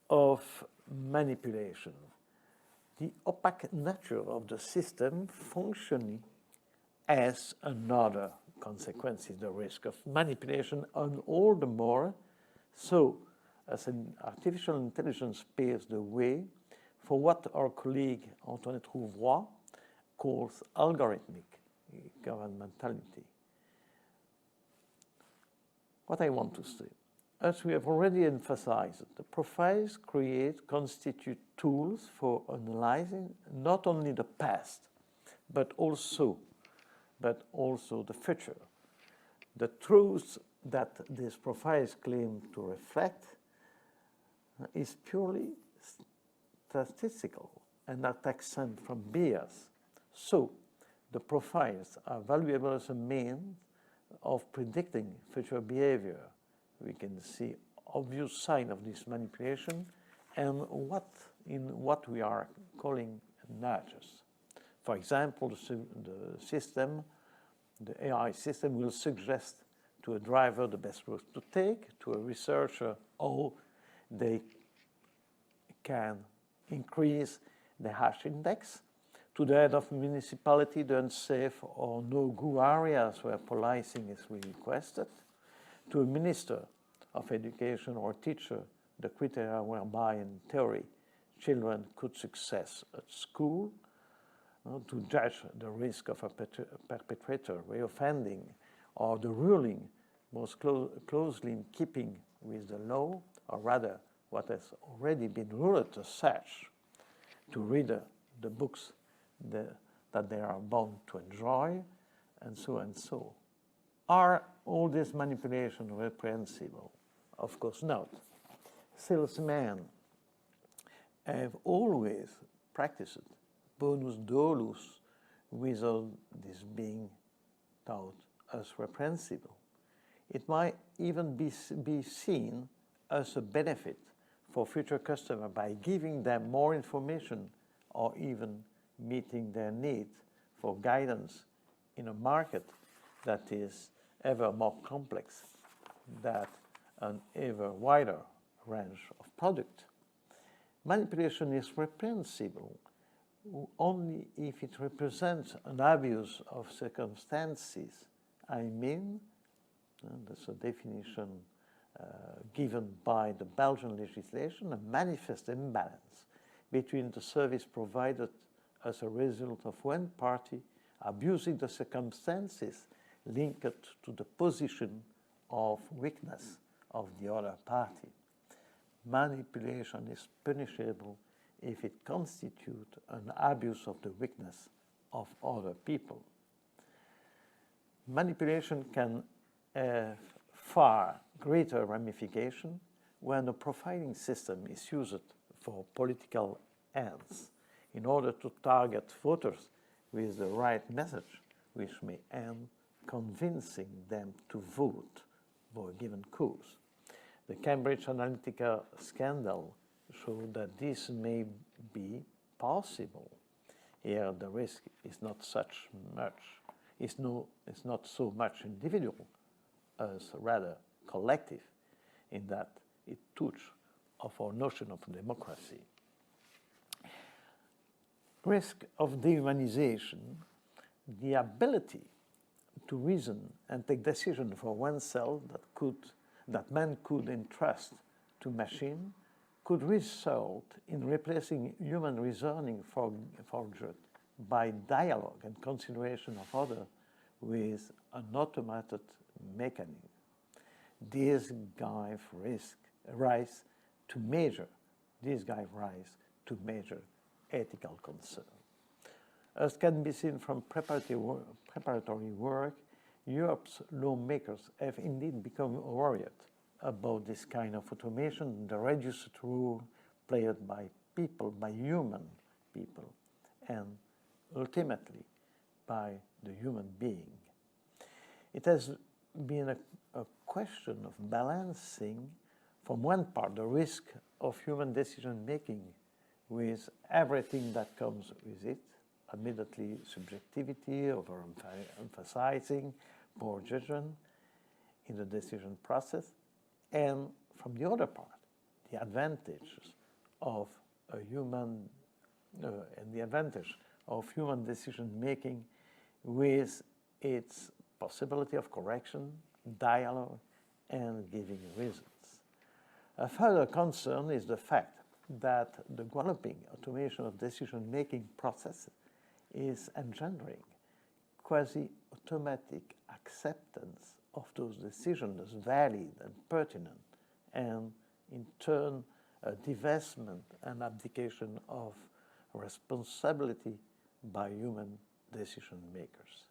of manipulation. The opaque nature of the system functioning as another consequence is the risk of manipulation, and all the more so as an artificial intelligence paves the way for what our colleague Antoinette Rouvroy calls algorithmic governmentality. What I want to say, as we have already emphasized, the profiles constitute tools for analyzing not only the past, but also the future. The truth that these profiles claim to reflect is purely statistical and not exempt from bias. So, the profiles are valuable as a means of predicting future behavior. We can see obvious sign of this manipulation and what we are calling nudges. For example, the AI system will suggest to a driver the best route to take, to a researcher how they can increase the hash index, to the head of municipality, the unsafe or no-go areas where policing is requested, to a minister of education or teacher, the criteria whereby, in theory, children could success at school, to judge the risk of a perpetrator reoffending, or the ruling most closely in keeping with the law, or rather what has already been ruled as such, to read the books that they are bound to enjoy, and so and so. Are all these manipulations reprehensible? Of course not. Salesmen have always practiced bonus dolus without this being thought as reprehensible. It might even be seen as a benefit for future customers by giving them more information or even meeting their need for guidance in a market that is ever more complex, that an ever wider range of product. Manipulation is reprehensible only if it represents an abuse of circumstances. I mean, that's a definition given by the Belgian legislation, a manifest imbalance between the service provided as a result of one party abusing the circumstances linked to the position of weakness of the other party. Manipulation is punishable if it constitutes an abuse of the weakness of other people. Manipulation can have far greater ramification when a profiling system is used for political ends in order to target voters with the right message, which may end convincing them to vote for a given cause. The Cambridge Analytica scandal showed that this may be possible. Here the risk is not so much individual as rather collective, in that it touches of our notion of democracy. Risk of dehumanization, the ability to reason and take decision for oneself that man could entrust to machine, could result in replacing human reasoning forged by dialogue and consideration of others with an automated mechanism. This gives rise to major ethical concerns. As can be seen from preparatory work, Europe's lawmakers have indeed become worried about this kind of automation and the reduced role played by human people, and ultimately by the human being. It has been a question of balancing, from one part, the risk of human decision-making with everything that comes with it, admittedly subjectivity, overemphasizing, poor judgment in the decision process, and from the other part, the advantages of human decision-making with its possibility of correction, dialogue, and giving reasons. A further concern is the fact that the developing automation of decision-making processes is engendering quasi-automatic acceptance of those decisions as valid and pertinent, and in turn a divestment and abdication of responsibility by human decision makers.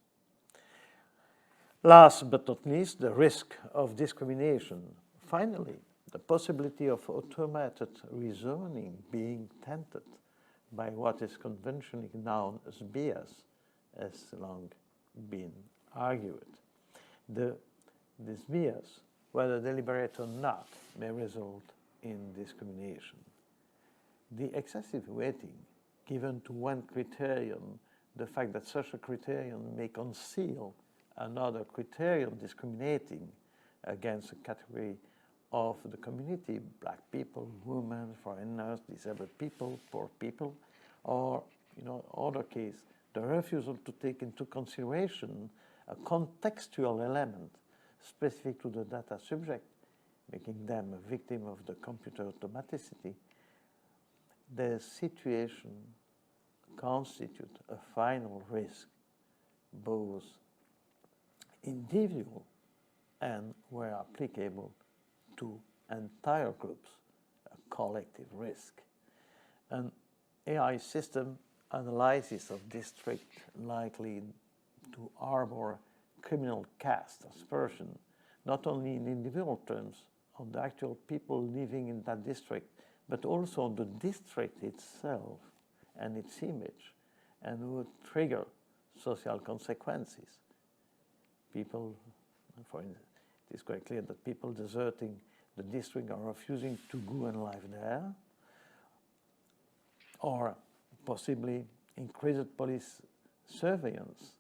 Last but not least, the risk of discrimination. Finally, the possibility of automated reasoning being tainted by what is conventionally known as bias has long been argued. This bias, whether deliberate or not, may result in discrimination. The excessive weighting given to one criterion, the fact that such a criterion may conceal another criterion discriminating against a category of the community, black people, women, foreigners, disabled people, poor people, or, other case, the refusal to take into consideration a contextual element specific to the data subject, making them a victim of the computer automaticity, the situation constitutes a final risk, both individual and, where applicable, to entire groups, a collective risk. An AI system analysis of district likely to harbor criminal caste aspersion, not only in individual terms on the actual people living in that district, but also on the district itself and its image, and would trigger social consequences. People, for instance, it is quite clear that people deserting the district or refusing to go and live there, or possibly increased police surveillance.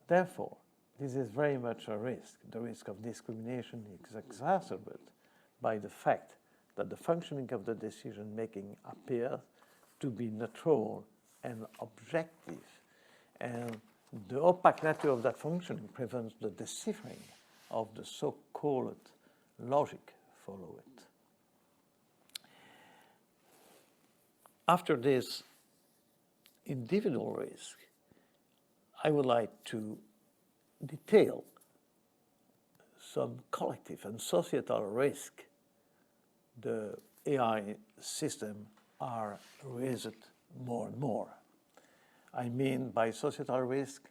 Therefore, this is very much a risk. The risk of discrimination is exacerbated by the fact that the functioning of the decision-making appears to be neutral and objective, and the opaque nature of that functioning prevents the deciphering of the so-called logic follow it. After this individual risk, I would like to detail some collective and societal risk the AI system are raised more and more. I mean by societal risk,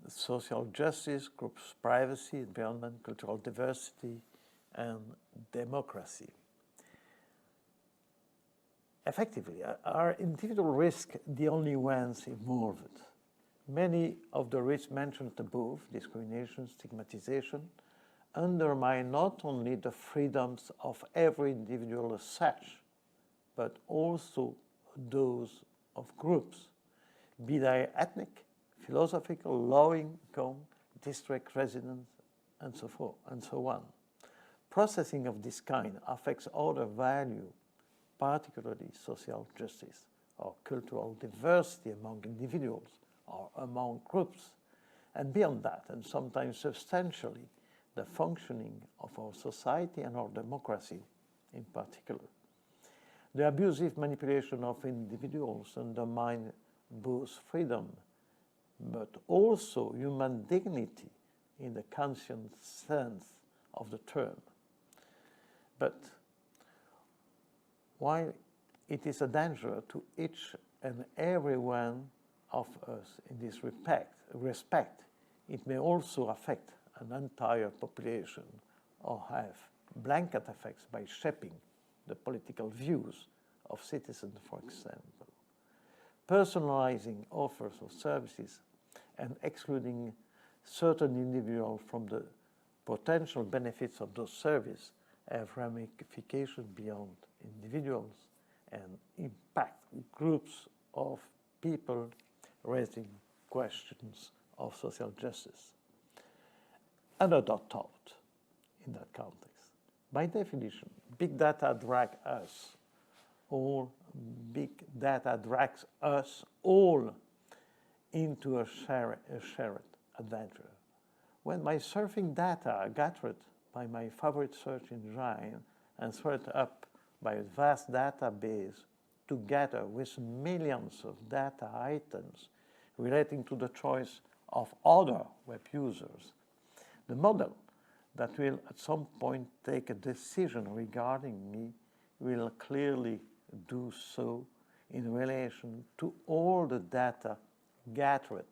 social justice, groups' privacy, environment, cultural diversity, and democracy. Effectively, are individual risks the only ones involved? Many of the risks mentioned above, discrimination, stigmatization, undermine not only the freedoms of every individual as such, but also those of groups, be they ethnic, philosophical, low income, district residents, and so forth, and so on. Processing of this kind affects other values, particularly social justice or cultural diversity among individuals or among groups, and beyond that, and sometimes substantially, the functioning of our society and our democracy in particular. The abusive manipulation of individuals undermines both freedom, but also human dignity in the conscious sense of the term. But while it is a danger to each and every one of us in this respect, it may also affect an entire population or have blanket effects by shaping the political views of citizens, for example. Personalizing offers of services and excluding certain individuals from the potential benefits of those services have ramifications beyond individuals and impact groups of people, raising questions of social justice. Another thought in that context. By definition, big data drags us all into a shared adventure. When my surfing data are gathered by my favorite search engine and threaded up by a vast database together with millions of data items relating to the choice of other web users, the model that will at some point take a decision regarding me will clearly do so in relation to all the data gathered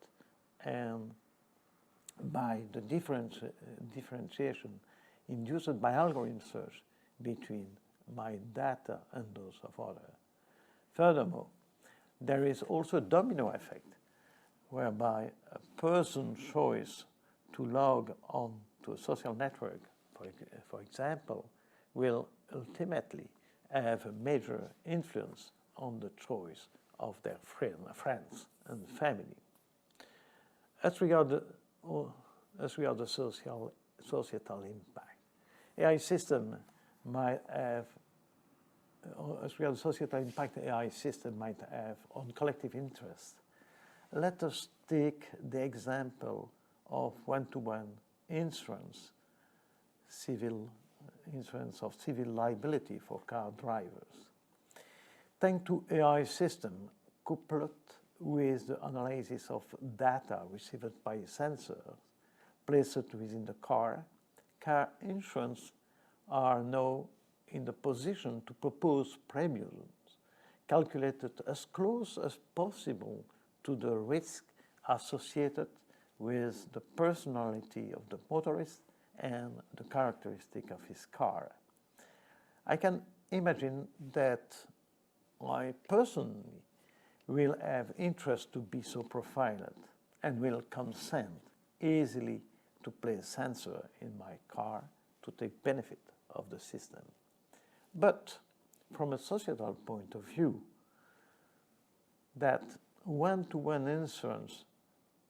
and by the differentiation induced by algorithm search between my data and those of others. Furthermore, there is also a domino effect whereby a person's choice to log on to a social network, for example, will ultimately have a major influence on the choice of their friends and family. As regards the societal impact, AI system might have, as regards the societal impact AI system might have on collective interest, let us take the example of one-to-one insurance, civil insurance of civil liability for car drivers. Thanks to AI system coupled with the analysis of data received by sensors placed within the car insurance are now in the position to propose premiums calculated as close as possible to the risk associated with the personality of the motorist and the characteristic of his car. I can imagine that I personally will have interest to be so profiled and will consent easily to place a sensor in my car to take benefit of the system. But from a societal point of view, that one-to-one insurance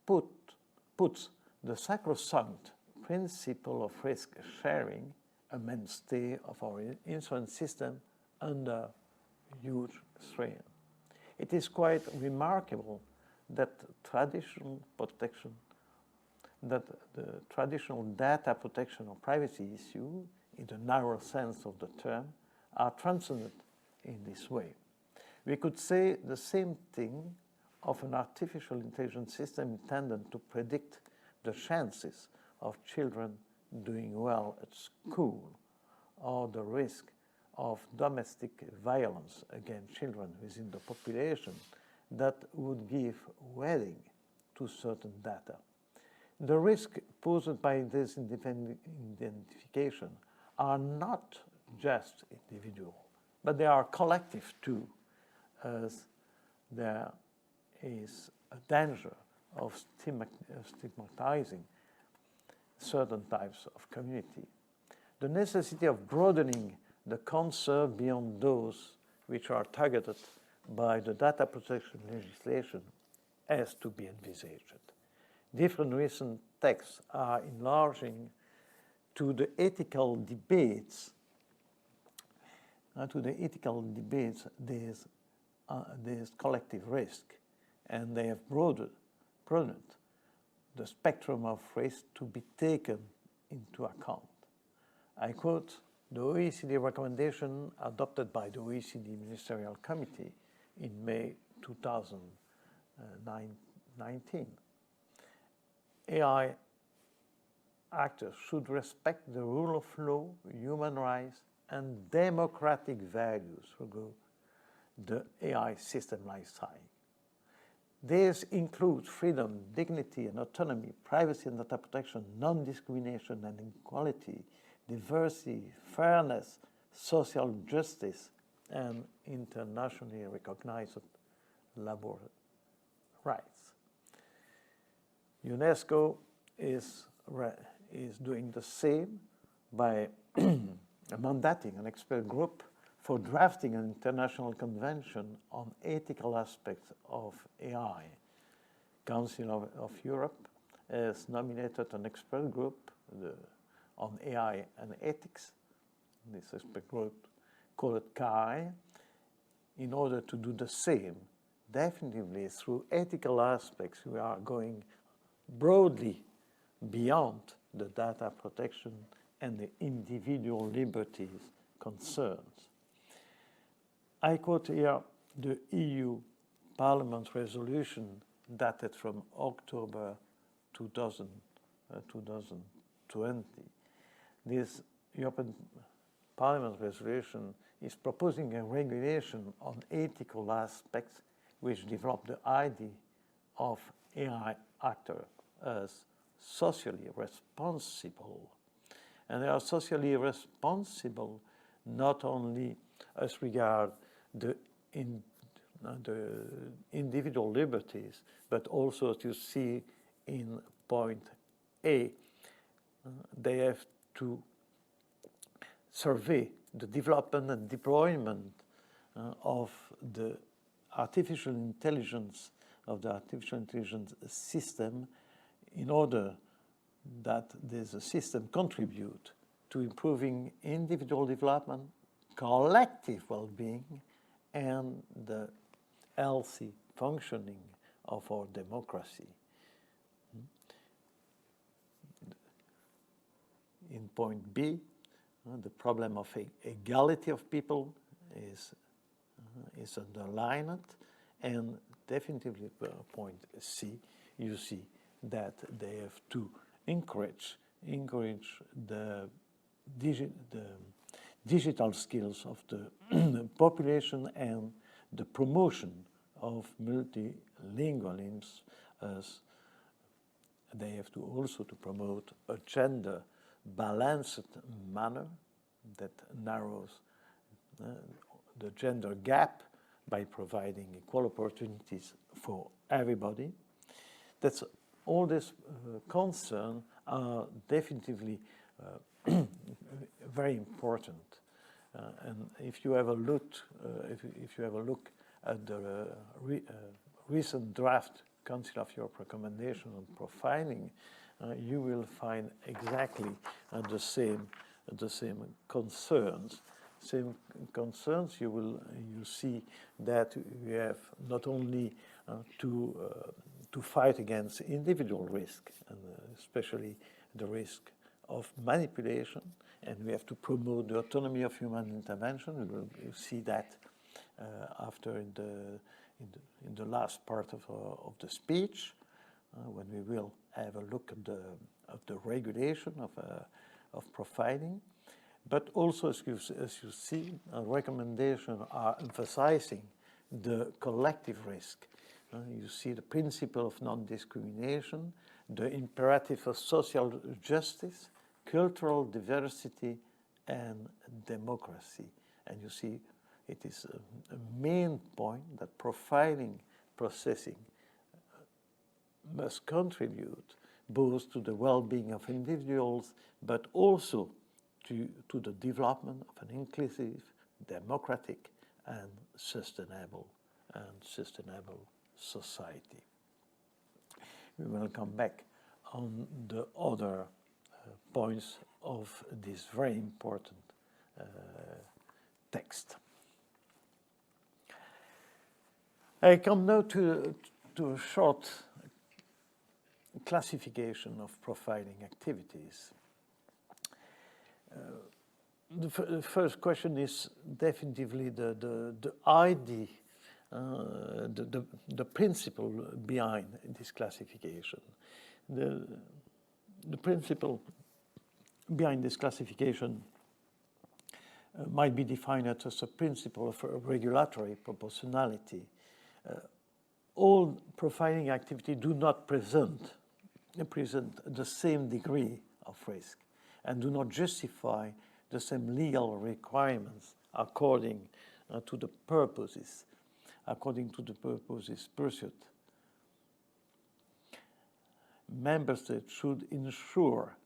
puts the sacrosanct principle of risk sharing, a mainstay of our insurance system, under huge strain. It is quite remarkable that the traditional data protection or privacy issue, in the narrow sense of the term, are transcended in this way. We could say the same thing of an artificial intelligence system intended to predict the chances of children doing well at school, or the risk of domestic violence against children within the population that would give weighting to certain data. The risk posed by this identification are not just individual, but they are collective too, as there is a danger of stigmatizing certain types of community. The necessity of broadening the concept beyond those which are targeted by the data protection legislation has to be envisaged. Different recent texts are enlarging to the ethical debates. There's collective risk, and they have broadened the spectrum of risk to be taken into account. I quote, the OECD recommendation adopted by the OECD Ministerial Committee in May 2019. AI actors should respect the rule of law, human rights, and democratic values through the AI system lifecycle. These include freedom, dignity and autonomy, privacy and data protection, non-discrimination and equality, diversity, fairness, social justice, and internationally recognized labor rights. UNESCO is doing the same by mandating an expert group for drafting an international convention on ethical aspects of AI. Council of Europe has nominated an expert group on AI and ethics. This expert group, called CAI, in order to do the same. Definitively, through ethical aspects, we are going broadly beyond the data protection and the individual liberties concerns. I quote here the EU Parliament resolution dated from October 2020. This European Parliament resolution is proposing a regulation on ethical aspects which develop the idea of AI actors as socially responsible. And they are socially responsible not only as regard the individual liberties, but also, as you see in point A, they have to survey the development and deployment of the artificial intelligence system in order that this system contribute to improving individual development, collective well-being, and the healthy functioning of our democracy. In point B, the problem of equality of people is underlined, and definitively point C, you see that they have to encourage the digital skills of the population and the promotion of multilingualism, as they have to also to promote a gender balanced manner that narrows the gender gap by providing equal opportunities for everybody. That's all this concern are definitively very important. And if you have a look, at the recent draft Council of Europe recommendation on profiling, you will find exactly the same concerns. You see that we have not only to fight against individual risk, and especially the risk of manipulation, and we have to promote the autonomy of human intervention. We will see that after in the last part of the speech, when we will have a look at the regulation of profiling. But also, as you see, recommendations are emphasizing the collective risk. You see the principle of non-discrimination, the imperative of social justice, cultural diversity, and democracy. And you see it is a main point that profiling processing must contribute both to the well-being of individuals, but also to the development of an inclusive, democratic, and sustainable society. We will come back on the other points of this very important text. I come now to a short classification of profiling activities. the first question is definitively the idea, the principle behind this classification. The principle behind this classification might be defined as a principle of regulatory proportionality. All profiling activity do not present the same degree of risk and do not justify the same legal requirements according to the purposes pursued. Member states should ensure,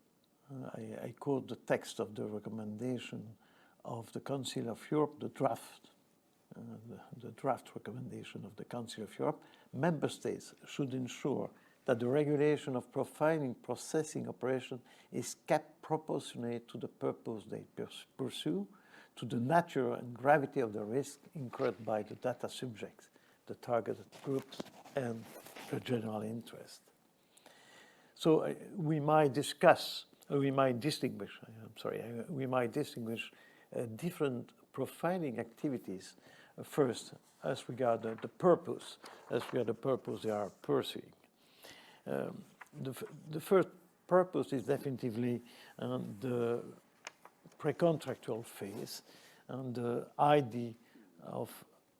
I quote the text of the recommendation of the Council of Europe, the draft recommendation of the Council of Europe, member states should ensure that the regulation of profiling processing operation is kept proportionate to the purpose they pursue, to the nature and gravity of the risk incurred by the data subjects, the targeted groups, and the general interest. So we might distinguish different profiling activities. First, as regard the purpose they are pursuing. The first purpose is definitively the pre-contractual phase and the idea of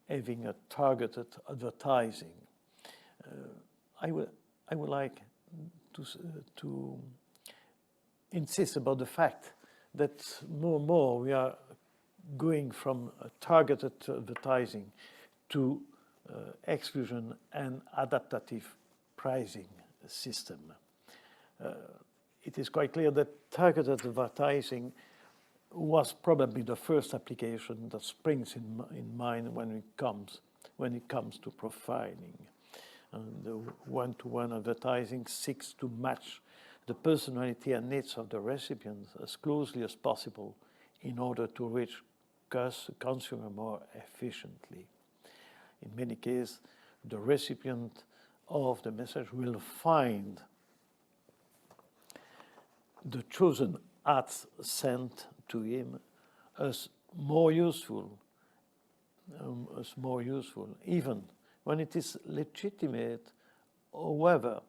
having a targeted advertising. I would like to insist about the fact that more and more we are going from targeted advertising to exclusion and adaptative pricing system. It is quite clear that targeted advertising was probably the first application that springs in mind when it comes to profiling. And the one-to-one advertising seeks to match the personality and needs of the recipients as closely as possible in order to reach consumer more efficiently. In many cases, the recipient of the message will find the chosen ads sent to him as more useful, even when it is legitimate. However,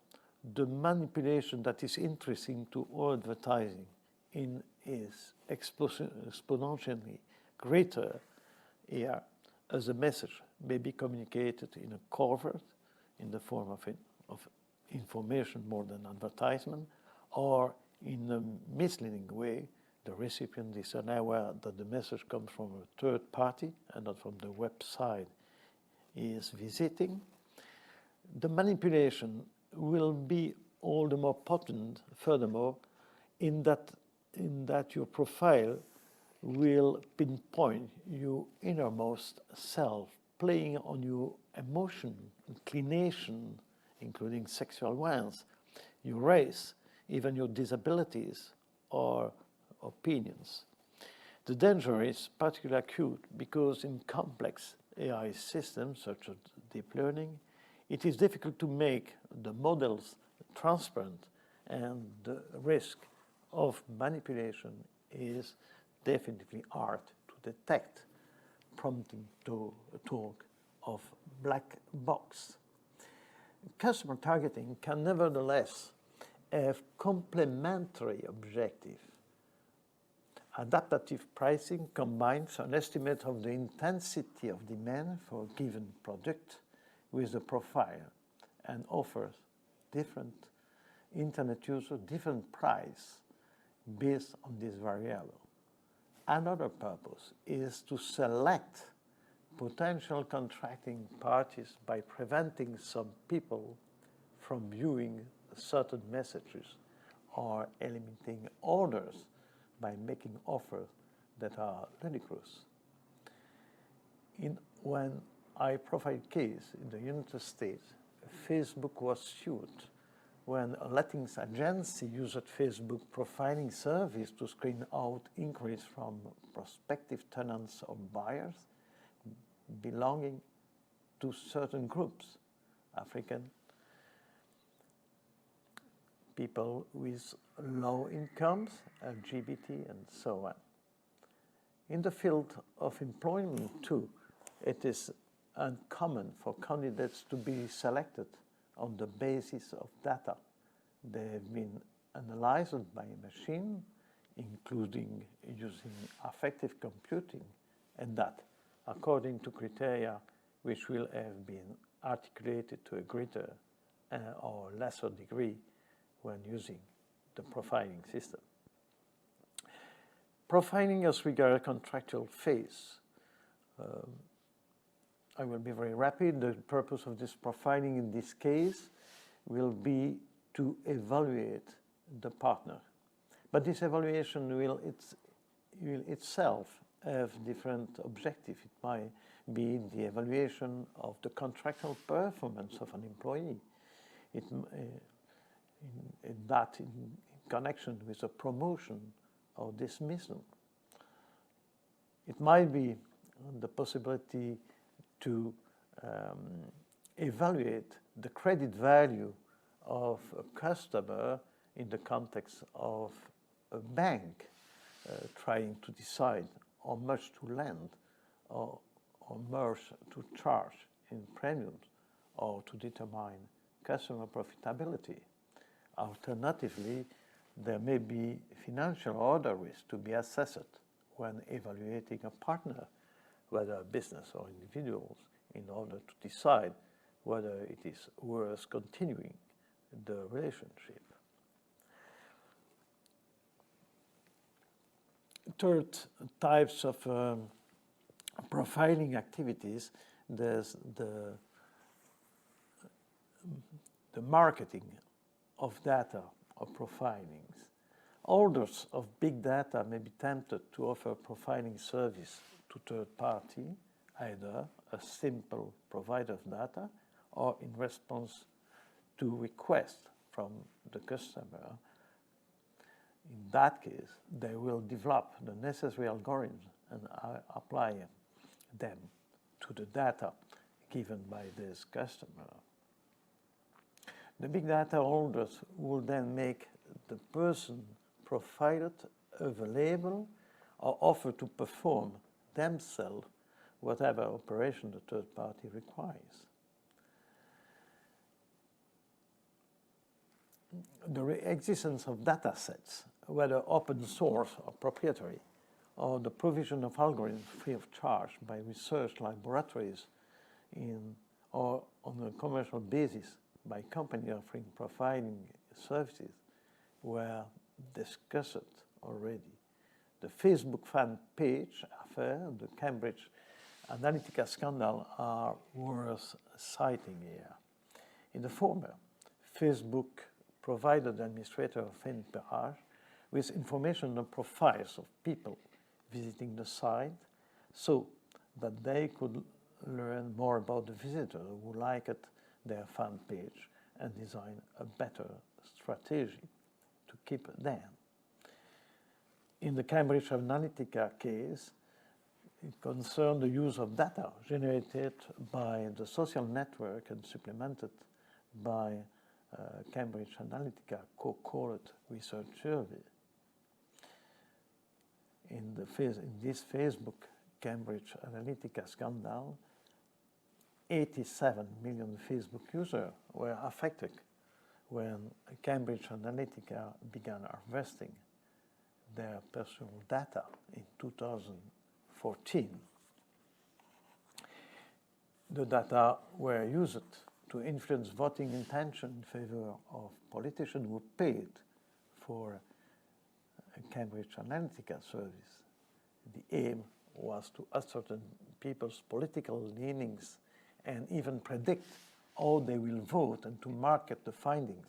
the manipulation that is interesting to all advertising is exponentially greater here, as a message may be communicated in a covert, in the form of information more than advertisement, or in a misleading way. The recipient is unaware that the message comes from a third party and not from the website he is visiting. The manipulation will be all the more potent, furthermore, in that your profile will pinpoint your innermost self, playing on your emotion, inclination, including sexual ones, your race, even your disabilities or opinions. The danger is particularly acute because in complex AI systems such as deep learning, it is difficult to make the models transparent, and the risk of manipulation is definitely hard to detect, prompting to talk of black box. Customer targeting can nevertheless have complementary objectives. Adaptative pricing combines an estimate of the intensity of demand for a given product with the profile and offers different internet users different price based on this variable. Another purpose is to select potential contracting parties by preventing some people from viewing certain messages or eliminating others by making offers that are ludicrous. When I profiled case in the United States, Facebook was sued when a lettings agency used Facebook profiling service to screen out inquiries from prospective tenants or buyers belonging to certain groups, African, people with low incomes, LGBT, and so on. In the field of employment too, it is uncommon for candidates to be selected on the basis of data. They have been analyzed by a machine, including using affective computing, and that, according to criteria which will have been articulated to a greater or lesser degree when using the profiling system. Profiling as regards contractual phase. I will be very rapid. The purpose of this profiling in this case will be to evaluate the partner. But this evaluation will itself have different objectives. It might be the evaluation of the contractual performance of an employee. In connection with a promotion or dismissal. It might be the possibility to evaluate the credit value of a customer in the context of a bank trying to decide how much to lend or how much to charge in premiums or to determine customer profitability. Alternatively, there may be financial order risk to be assessed when evaluating a partner, whether a business or individuals, in order to decide whether it is worth continuing the relationship. Third types of profiling activities, there's the marketing of data or profilings. Holders of big data may be tempted to offer profiling service to third party, either a simple provider of data or in response to requests from the customer. In that case, they will develop the necessary algorithms and apply them to the data given by this customer. The big data holders will then make the person profiled available or offer to perform themselves whatever operation the third party requires. The existence of data sets, whether open source or proprietary, or the provision of algorithms free of charge by research laboratories or on a commercial basis by companies offering profiling services, were discussed already. The Facebook fan page affair, the Cambridge Analytica scandal are worth citing here. In the former, Facebook provided the administrator of FinPage with information on profiles of people visiting the site so that they could learn more about the visitor who liked their fan page and design a better strategy to keep them. In the Cambridge Analytica case, it concerned the use of data generated by the social network and supplemented by Cambridge Analytica co-called research survey. In this Facebook Cambridge Analytica scandal, 87 million Facebook users were affected when Cambridge Analytica began harvesting their personal data in 2014. The data were used to influence voting intention in favor of politicians who paid for a Cambridge Analytica service. The aim was to ascertain people's political leanings and even predict how they will vote and to market the findings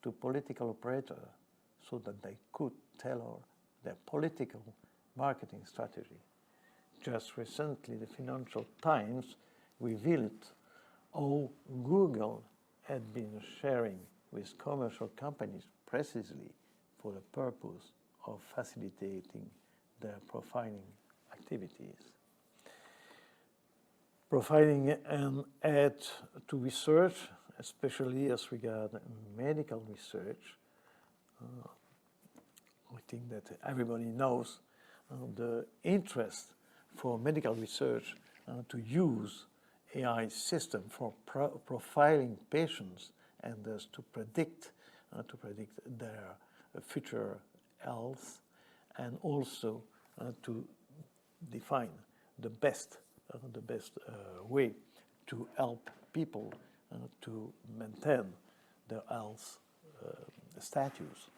to political operators so that they could tailor their political marketing strategy. Just recently, the Financial Times revealed how Google had been sharing with commercial companies precisely for the purpose of facilitating their profiling activities. Profiling adds to research, especially as regards medical research. I think that everybody knows the interest for medical research to use AI system for profiling patients and thus to predict their future health, and also to define the best way to help people to maintain their health status.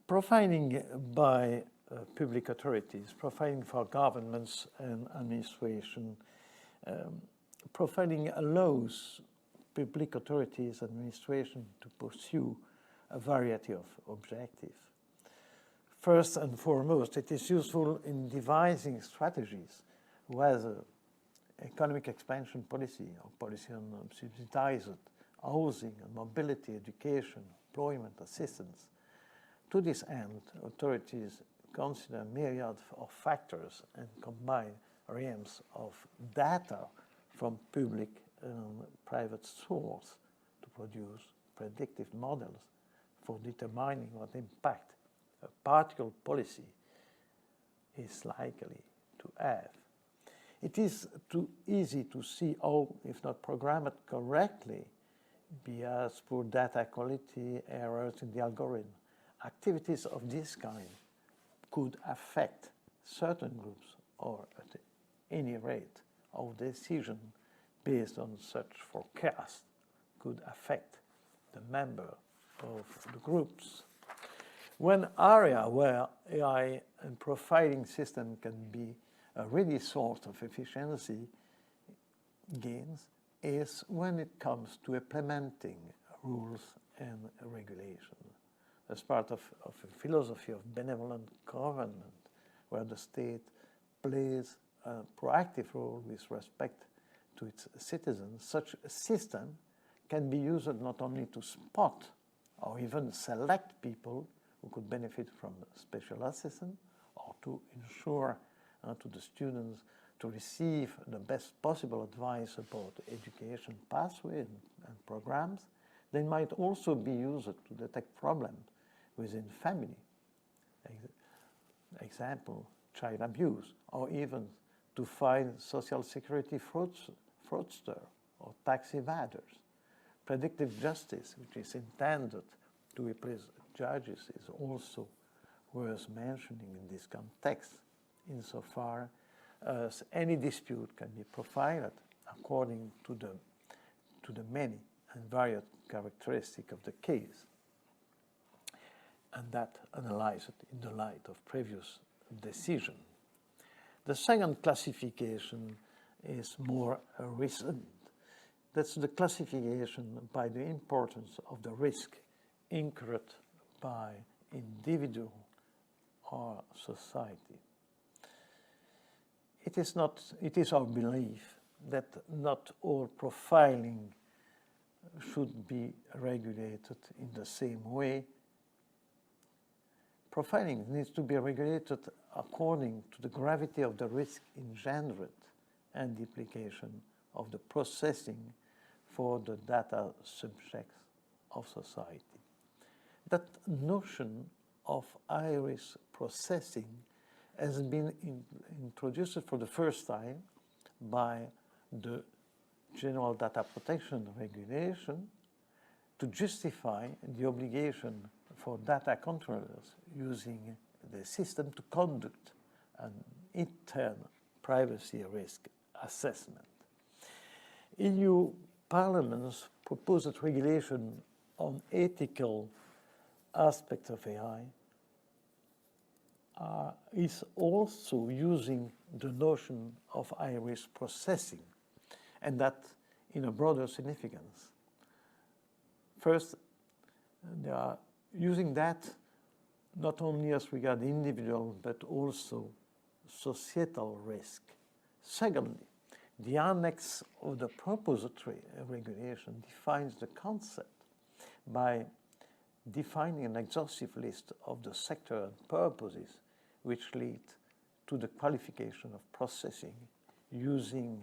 Profiling by public authorities, profiling for governments and administration. Profiling allows public authorities and administration to pursue a variety of objectives. First and foremost, it is useful in devising strategies, whether economic expansion policy or policy on subsidized housing and mobility, education, employment assistance. To this end, authorities consider a myriad of factors and combine realms of data from public and private sources to produce predictive models for determining what impact a particular policy is likely to have. It is too easy to see how, if not programmed correctly, bias, poor data quality, errors in the algorithm, activities of this kind could affect certain groups, or at any rate, our decision based on such forecast could affect the member of the groups. One area where AI and profiling system can be a really source of efficiency gains is when it comes to implementing rules and regulation. As part of a philosophy of benevolent government, where the state plays a proactive role with respect to its citizens, such a system can be used not only to spot or even select people who could benefit from special assistance, or to ensure to the students to receive the best possible advice about education pathway and programs. They might also be used to detect problems within family, example, child abuse, or even to find social security fraudster or tax evaders. Predictive justice, which is intended to replace judges, is also worth mentioning in this context, insofar as any dispute can be profiled according to the many and varied characteristics of the case, and that analyzed in the light of previous decision. The second classification is more recent. That's the classification by the importance of the risk incurred by individual or society. It is our belief that not all profiling should be regulated in the same way. Profiling needs to be regulated according to the gravity of the risk engendered and the implication of the processing for the data subjects of society. That notion of high-risk processing has been introduced for the first time by the General Data Protection Regulation to justify the obligation for data controllers using the system to conduct an internal privacy risk assessment. EU Parliament's proposed regulation on ethical aspects of AI is also using the notion of high-risk processing, and that in a broader significance. First, they are using that not only as regards individual, but also societal risk. Secondly, the annex of the proposed regulation defines the concept by defining an exhaustive list of the sector and purposes which lead to the qualification of processing using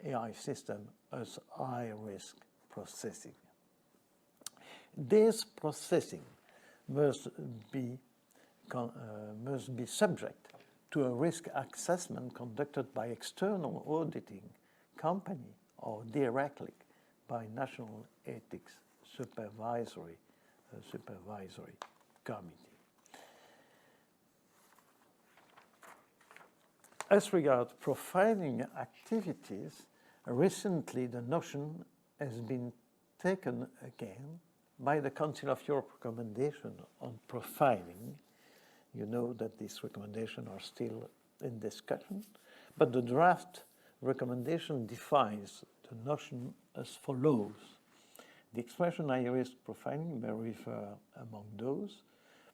AI system as high-risk processing. This processing must be must be subject to a risk assessment conducted by external auditing company or directly by national ethics supervisory committee. As regards profiling activities, recently the notion has been taken again by the Council of Europe recommendation on profiling. You know that these recommendations are still in discussion, but the draft recommendation defines the notion as follows. The expression high-risk profiling may refer among those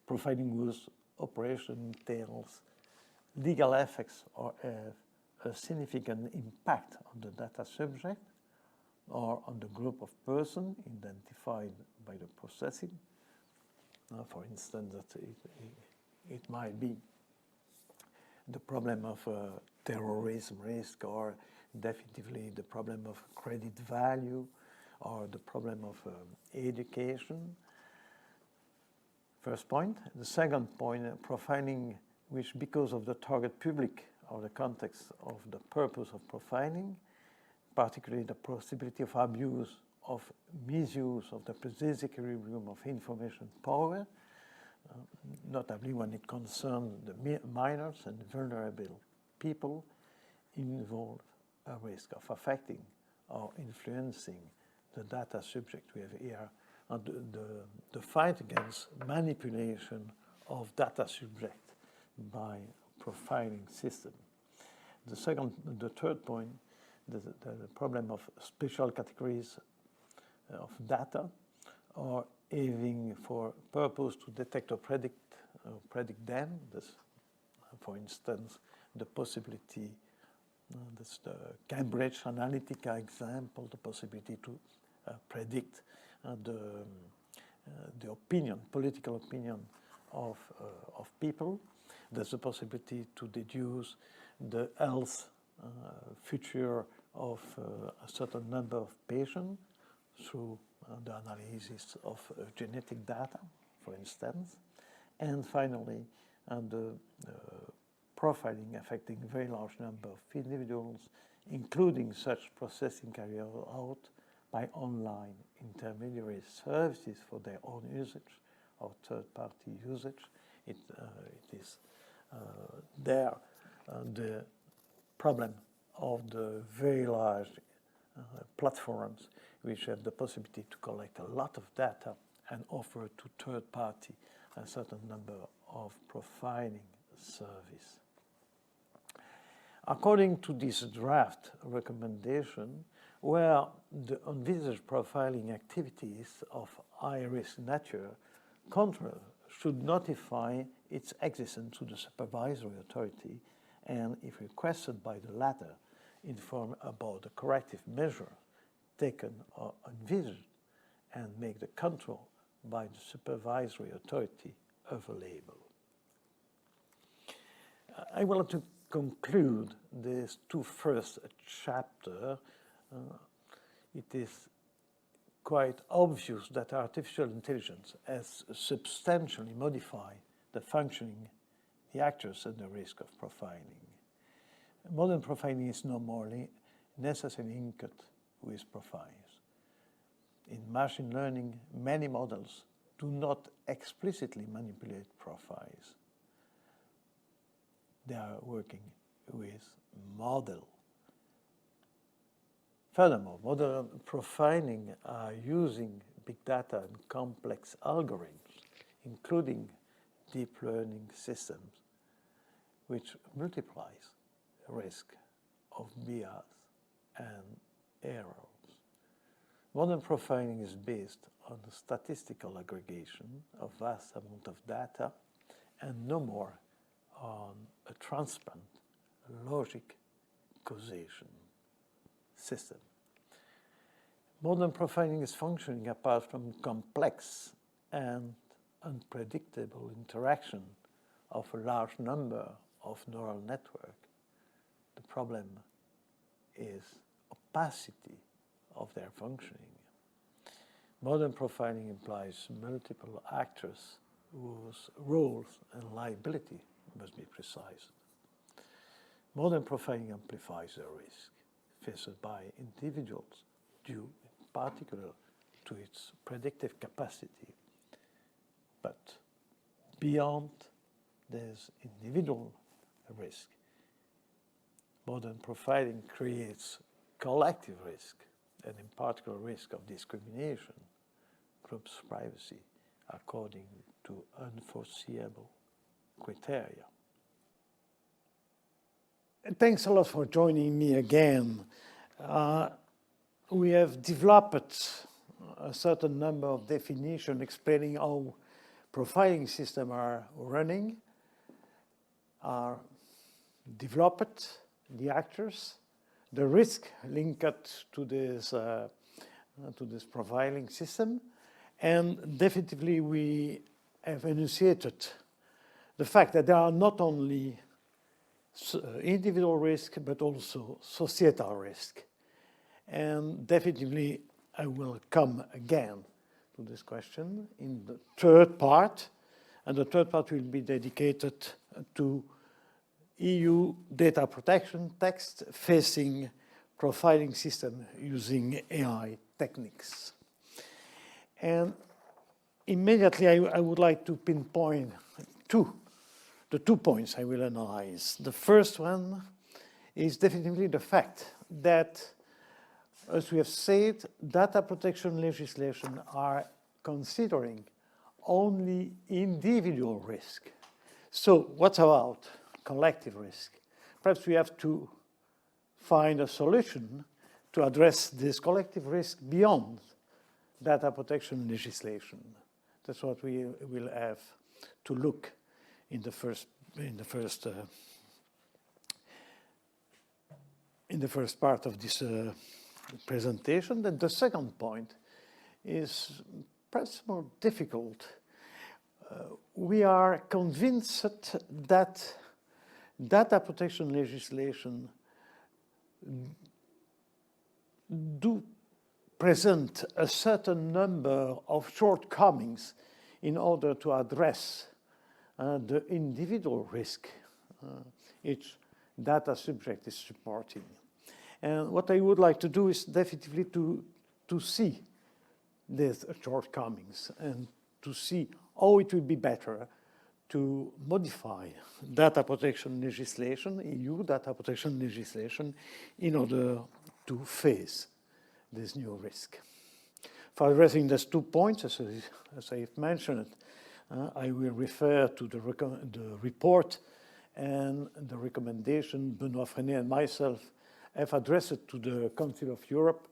profiling whose operation entails legal effects or a significant impact on the data subject or on the group of persons identified by the processing. For instance, that it might be the problem of terrorism risk, or definitively the problem of credit value, or the problem of education. First point. The second point, profiling which, because of the target public or the context of the purpose of profiling, particularly the possibility of abuse, of misuse of the disequilibrium of information power, notably when it concerns the minors and vulnerable people, involve a risk of affecting or influencing the data subject. We have here the fight against manipulation of data subject by profiling system. The third point, the problem of special categories of data, or having for purpose to detect or predict them. This, for instance, the possibility, that's the Cambridge Analytica example, the possibility to predict the opinion, political opinion of people. There's a possibility to deduce the health future of a certain number of patients through the analysis of genetic data, for instance. And finally, the profiling affecting a very large number of individuals, including such processing carried out by online intermediary services for their own usage or third-party usage. It is there the problem of the very large platforms which have the possibility to collect a lot of data and offer to third party a certain number of profiling service. According to this draft recommendation, where the envisaged profiling activities of high-risk nature, control should notify its existence to the supervisory authority, and if requested by the latter, inform about the corrective measure taken or envisaged, and make the control by the supervisory authority available. I want to conclude these two first chapters. It is quite obvious that artificial intelligence has substantially modified the functioning, the actors, and the risk of profiling. Modern profiling is no more necessarily linked with profiles. In machine learning, many models do not explicitly manipulate profiles. They are working with model. Furthermore, modern profiling are using big data and complex algorithms, including deep learning systems, which multiplies risk of bias and errors. Modern profiling is based on the statistical aggregation of vast amount of data and no more on a transparent logic causation system. Modern profiling is functioning apart from complex and unpredictable interaction of a large number of neural networks. The problem is opacity of their functioning. Modern profiling implies multiple actors whose roles and liability must be precise. Modern profiling amplifies the risk faced by individuals due in particular to its predictive capacity. But beyond this individual risk, modern profiling creates collective risk, and in particular risk of discrimination, groups' privacy, according to unforeseeable criteria. Thanks a lot for joining me again. We have developed a certain number of definitions explaining how profiling systems are running, are developed, the actors, the risk linked to this profiling system, and definitively we have enunciated the fact that there are not only individual risk but also societal risk. And definitively I will come again to this question in the third part, and the third part will be dedicated to EU data protection text facing profiling system using AI techniques. And immediately I would like to pinpoint the 2 points I will analyze. The first one is definitely the fact that, as we have said, data protection legislation are considering only individual risk. So what about collective risk? Perhaps we have to find a solution to address this collective risk beyond data protection legislation. That's what we will have to look in the first part of this presentation. Then the second point is perhaps more difficult. We are convinced that data protection legislation do present a certain number of shortcomings in order to address the individual risk each data subject is supporting. And what I would like to do is definitively to see these shortcomings and to see how it will be better to modify data protection legislation, EU data protection legislation, in order to face this new risk. For addressing these 2 points, as I've mentioned, I will refer to the report and the recommendation Benoît Freinet and myself have addressed to the Council of Europe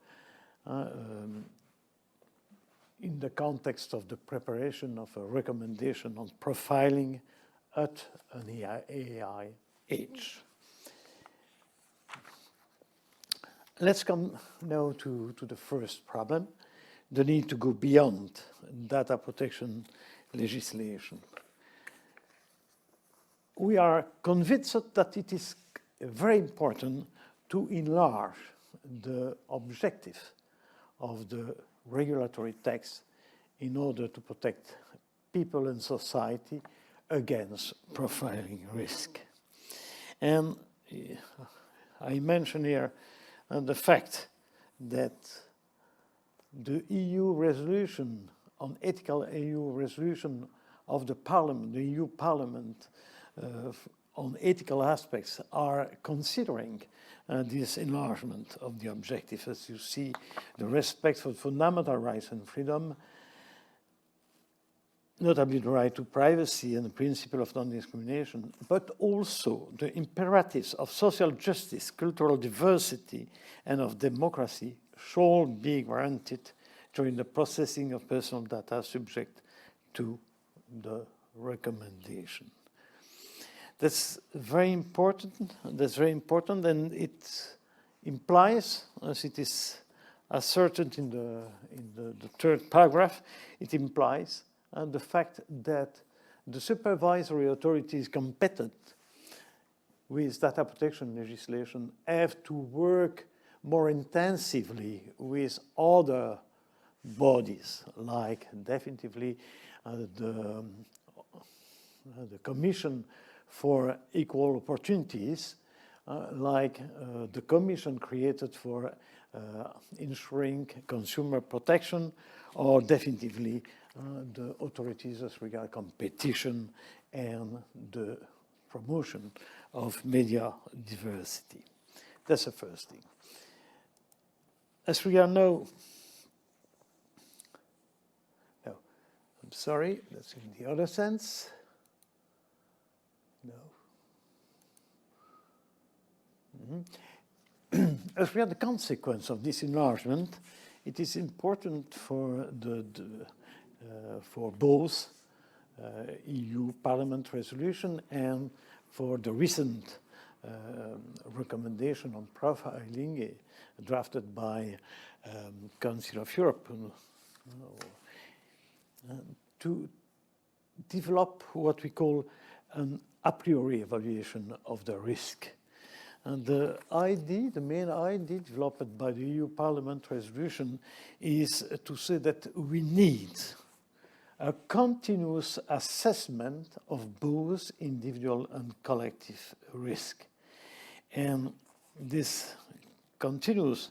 in the context of the preparation of a recommendation on profiling at an AI age. Let's come now to the first problem, the need to go beyond data protection legislation. We are convinced that it is very important to enlarge the objective of the regulatory text in order to protect people and society against profiling risk. And I mention here the fact that the EU resolution on ethical EU resolution of the Parliament, the EU Parliament on ethical aspects are considering this enlargement of the objective. As you see, the respect for fundamental rights and freedom, notably the right to privacy and the principle of non-discrimination, but also the imperatives of social justice, cultural diversity, and of democracy shall be granted during the processing of personal data subject to the recommendation. That's very important. And it implies, as it is asserted in the third paragraph, it implies the fact that the supervisory authorities competent with data protection legislation have to work more intensively with other bodies, like definitively the the Commission for Equal Opportunities, like the Commission created for ensuring consumer protection, or definitively the authorities as regard competition and the promotion of media diversity. That's the first thing. As we are now, no, I'm sorry, that's in the other sense. No. As we are the consequence of this enlargement, it is important for for both EU Parliament resolution and for the recent recommendation on profiling drafted by Council of Europe to develop what we call an a priori evaluation of the risk. And the main idea developed by the EU Parliament resolution is to say that we need a continuous assessment of both individual and collective risk. And this continuous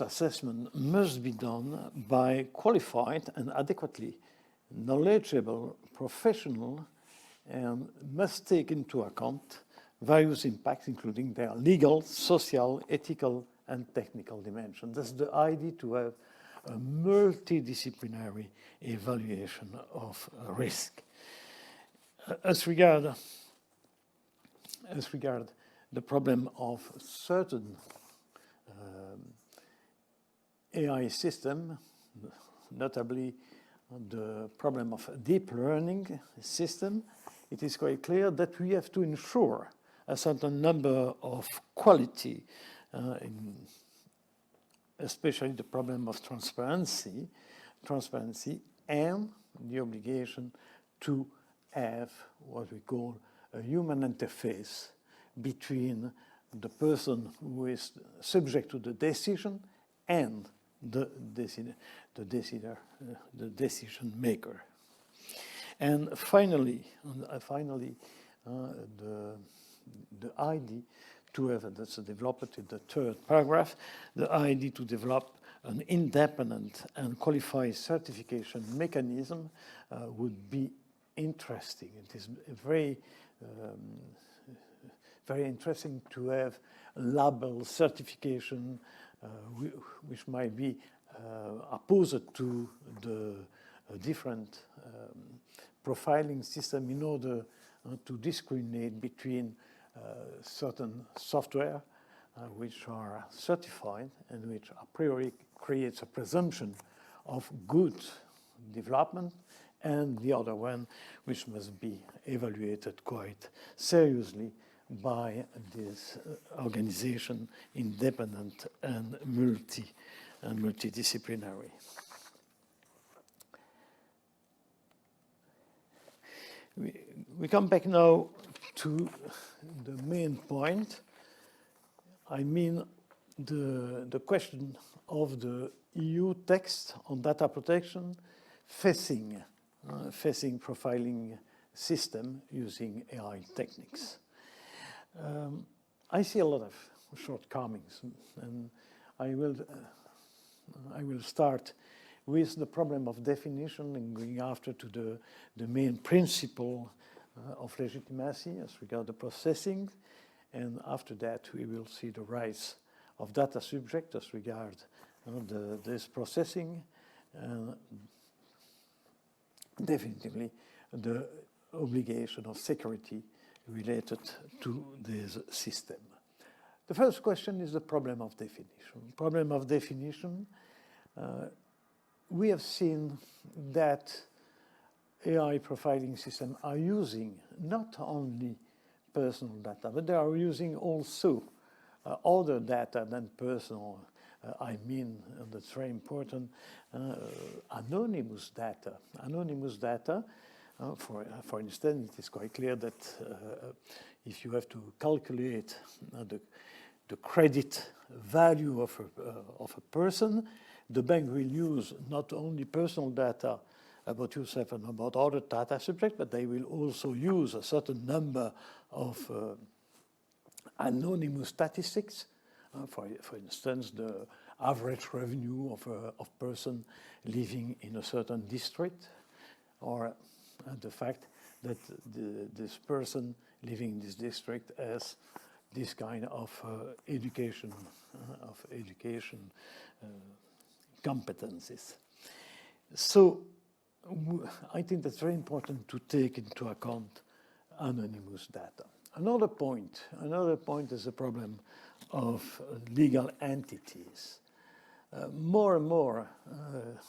assessment must be done by qualified and adequately knowledgeable professional and must take into account various impacts, including their legal, social, ethical, and technical dimension. That's the idea, to have a multidisciplinary evaluation of risk. As regard the problem of certain AI system, notably the problem of deep learning system, it is quite clear that we have to ensure a certain number of quality, especially the problem of transparency, and the obligation to have what we call a human interface between the person who is subject to the decision and the decision maker. And finally, the idea to have, and that's developed in the third paragraph, the idea to develop an independent and qualified certification mechanism would be interesting. It is very interesting to have label certification which might be opposed to the different profiling system in order to discriminate between certain software which are certified and which a priori creates a presumption of good development, and the other one which must be evaluated quite seriously by this organization, independent and multidisciplinary. We come back now to the main point. I mean the question of the EU text on data protection facing profiling system using AI techniques. I see a lot of shortcomings, and I will start with the problem of definition and going after to the main principle of legitimacy as regard the processing, and after that we will see the rights of data subject as regard this processing, and definitively the obligation of security related to this system. The first question is the problem of definition. Problem of definition, we have seen that AI profiling systems are using not only personal data, but they are using also other data than personal. I mean, and that's very important, anonymous data. Anonymous data, for instance, it is quite clear that if you have to calculate the credit value of a person, the bank will use not only personal data about yourself and about other data subjects, but they will also use a certain number of anonymous statistics. For instance, the average revenue of a person living in a certain district, or the fact that this person living in this district has this kind of education competencies. So I think that's very important to take into account anonymous data. Another point is the problem of legal entities. More and more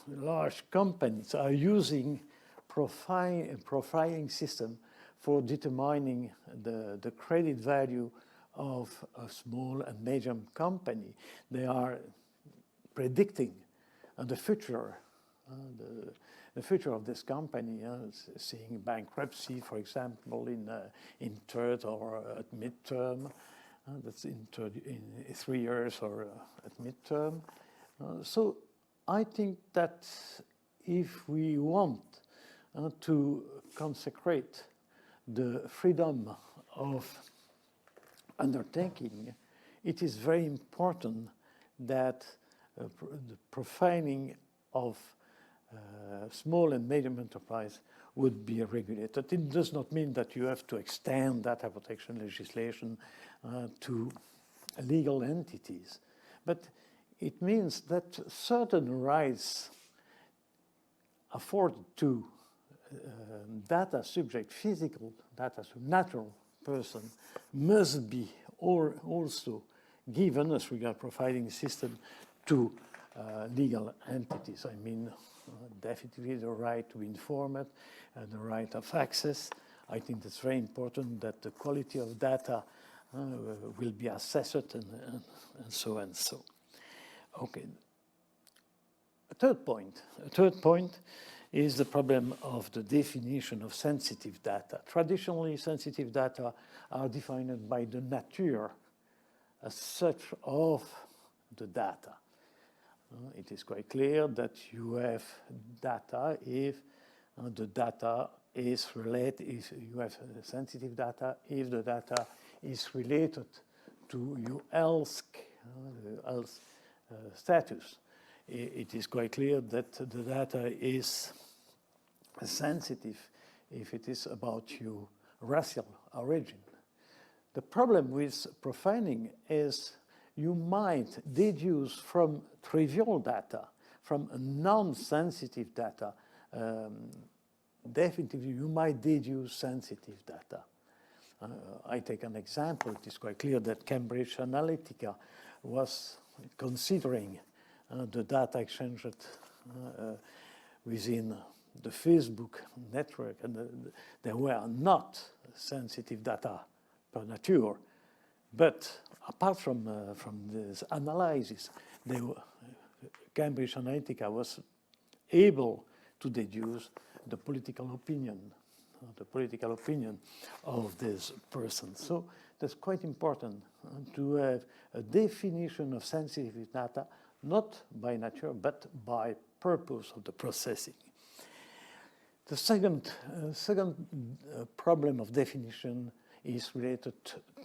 large companies are using profiling system for determining the credit value of a small and medium company. They are predicting the future of this company, seeing bankruptcy, for example, in third or at midterm. That's in 3 years or at midterm. So I think that if we want to consecrate the freedom of undertaking, it is very important that the profiling of small and medium enterprise would be regulated. It does not mean that you have to extend data protection legislation to legal entities, but it means that certain rights afforded to data subject, physical data, natural person, must be also given as regard profiling system to legal entities. I mean, definitely the right to inform it, the right of access. I think it's very important that the quality of data will be assessed and so and so. Okay. A third point is the problem of the definition of sensitive data. Traditionally, sensitive data are defined by the nature as such of the data. It is quite clear that you have data if the data is related, if you have sensitive data, if the data is related to your else status. It is quite clear that the data is sensitive if it is about your racial origin. The problem with profiling is you might deduce from trivial data, from non-sensitive data, definitely you might deduce sensitive data. I take an example. It is quite clear that Cambridge Analytica was considering the data exchanged within the Facebook network, and there were not sensitive data per nature. But apart from this analysis, Cambridge Analytica was able to deduce the political opinion of this person. So that's quite important to have a definition of sensitive data, not by nature, but by purpose of the processing. The second problem of definition is related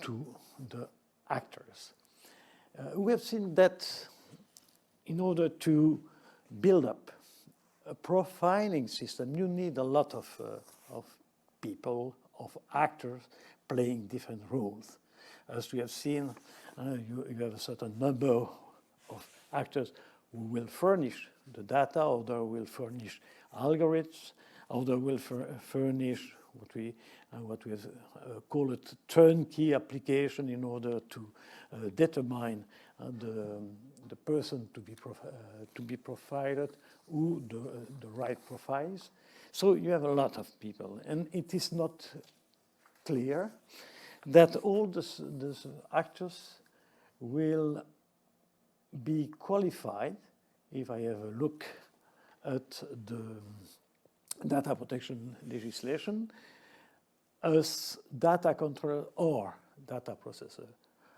to the actors. We have seen that in order to build up a profiling system, you need a lot of people, of actors playing different roles. As we have seen, you have a certain number of actors who will furnish the data, other will furnish algorithms, other will furnish what we have called turnkey application in order to determine the person to be profiled, who the right profiles. So you have a lot of people, and it is not clear that all these actors will be qualified. If I have a look at the data protection legislation, as data controller or data processor.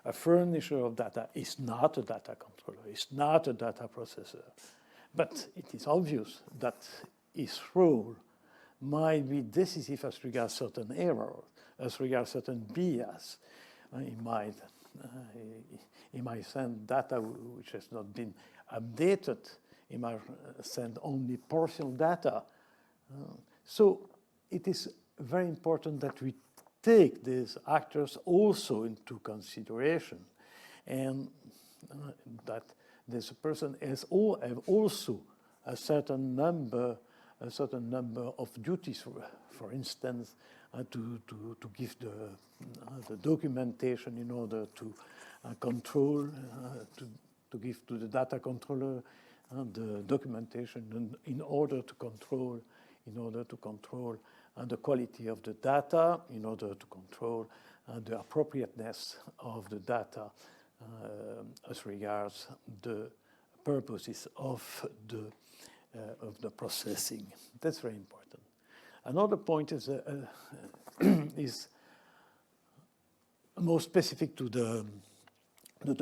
A furnisher of data is not a data controller, is not a data processor. But it is obvious that his role might be decisive as regards certain errors, as regards certain bias. He might send data which has not been updated. He might send only partial data. So it is very important that we take these actors also into consideration, and that this person has also a certain number of duties, for instance, to give the documentation in order to control, to give to the data controller the documentation in order to control the quality of the data, in order to control the appropriateness of the data as regards the purposes of the processing. That's very important. Another point is is more specific to the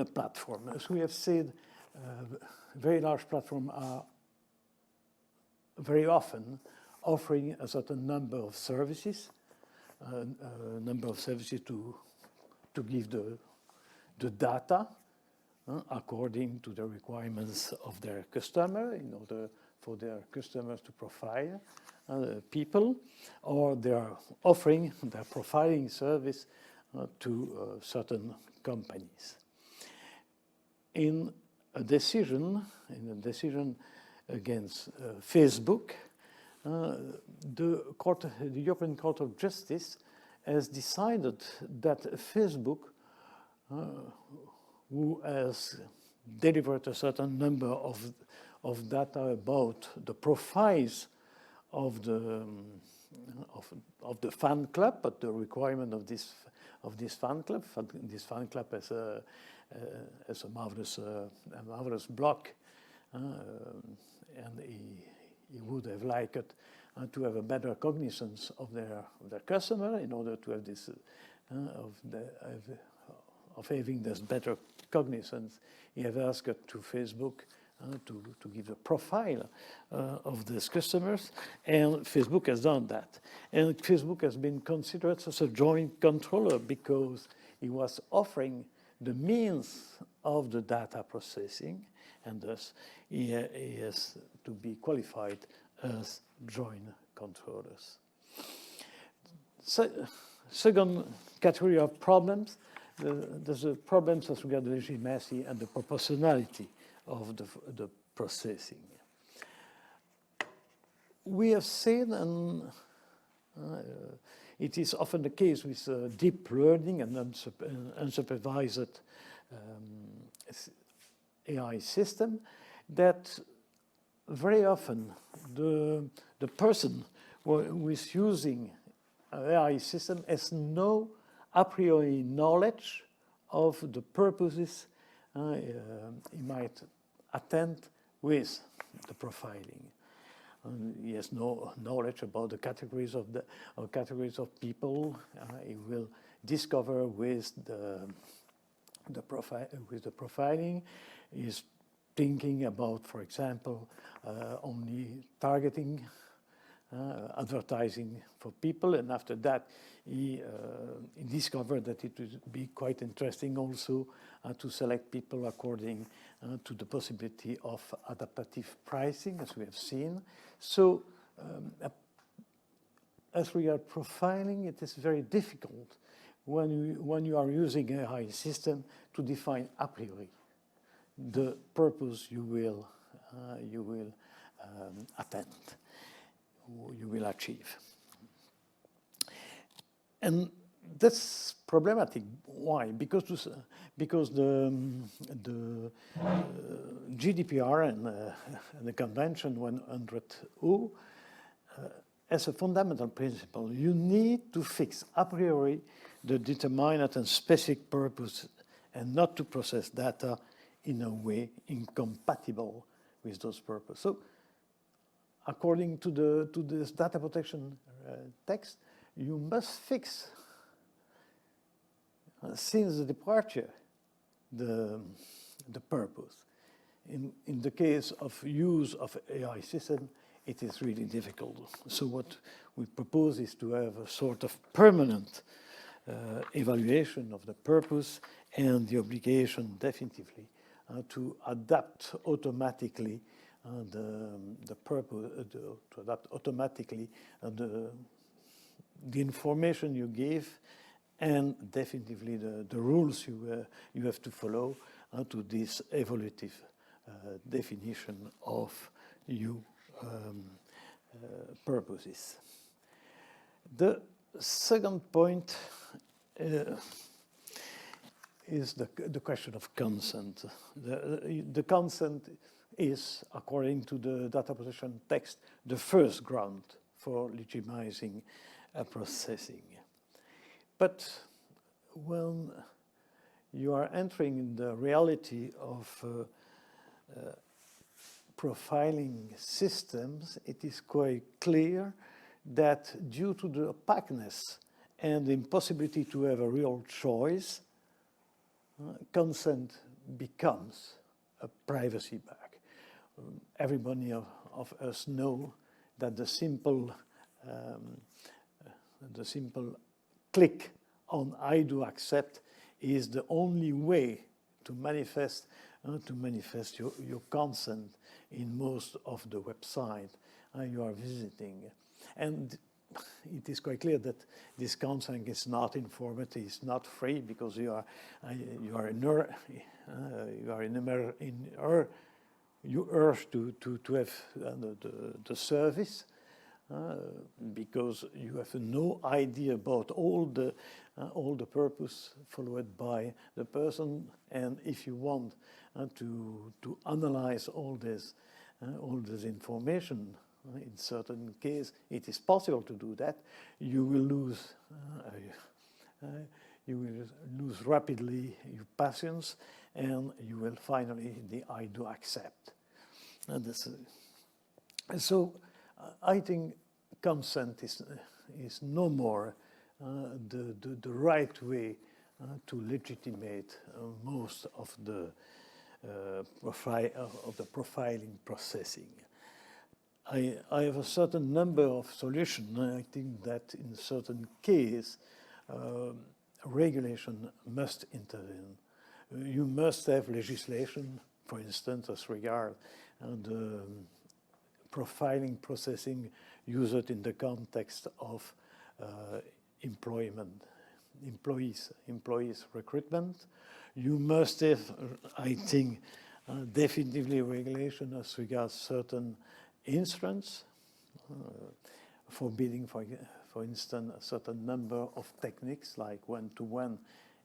platform. As we have said, very large platforms are very often offering a certain number of services, to give the data according to the requirements of their customer, in order for their customers to profile people, or they are offering their profiling service to certain companies. In a decision against Facebook, the European Court of Justice has decided that Facebook, who has delivered a certain number of data about the profiles of the fan club, but the requirement of this fan club. This fan club has a marvelous block, and he would have liked to have a better cognizance of their customer in order to have this of having this better cognizance. He has asked to Facebook to give a profile of these customers, and Facebook has done that. And Facebook has been considered as a joint controller because he was offering the means of the data processing, and thus he has to be qualified as joint controllers. So, second category of problems, there's the problems as regards the legitimacy and the proportionality of the processing. We have seen, and it is often the case with deep learning and unsupervised AI system, that very often the person who is using an AI system has no a priori knowledge of the purposes he might attend with the profiling. He has no knowledge about the categories of people he will discover with the profiling. He's thinking about, for example, only targeting advertising for people, and after that he discovered that it would be quite interesting also to select people according to the possibility of adaptative pricing, as we have seen. So as regards profiling, it is very difficult when you are using a AI system to define a priori the purpose you will attend, you will achieve. And that's problematic. Why? Because the GDPR and the Convention 100O as a fundamental principle, you need to fix a priori the determinate and specific purpose, and not to process data in a way incompatible with those purposes. So, according to this data protection text, you must fix, since the departure, the purpose. In the case of use of AI system, it is really difficult. So what we propose is to have a sort of permanent evaluation of the purpose and the obligation definitively to adapt automatically the purpose, to adapt automatically the information you give, and definitively the rules you have to follow to this evaluative definition of your purposes. The second point is the question of consent. The consent is, according to the data protection text, the first ground for legitimizing processing. But when you are entering in the reality of profiling systems, it is quite clear that due to the opaqueness and the impossibility to have a real choice, consent becomes a privacy bag. Everybody of us know that the simple click on "I do accept" is the only way to manifest your consent in most of the website you are visiting. And it is quite clear that this consent is not informed, it's not free, because you urge to have the service, because you have no idea about all the purpose followed by the person, and if you want to analyze all this information, in certain case it is possible to do that. You will lose rapidly your patience, and you will finally the "I do accept." So I think consent is no more the right way to legitimate most of the profiling processing. I have a certain number of solutions. I think that in certain case, regulation must intervene. You must have legislation, for instance, as regards the profiling processing used in the context of employees recruitment. You must have, I think, definitively regulation as regards certain instruments, forbidding, for instance, a certain number of techniques like one-to-one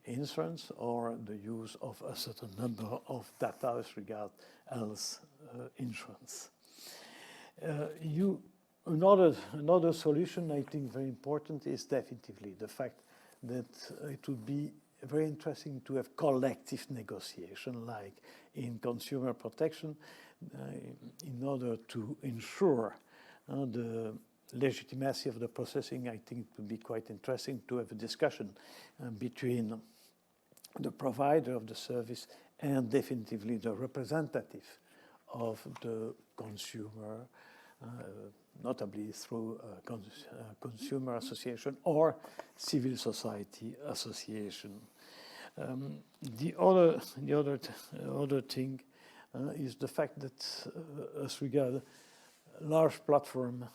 instruments, or the use of a certain number of data as regards health insurance. Another solution I think very important is definitively the fact that it would be very interesting to have collective negotiation, like in consumer protection, in order to ensure the legitimacy of the processing. I think it would be quite interesting to have a discussion between the provider of the service and definitively the representative of the consumer, notably through a consumer association or civil society association. The other thing is the fact that as regards large platform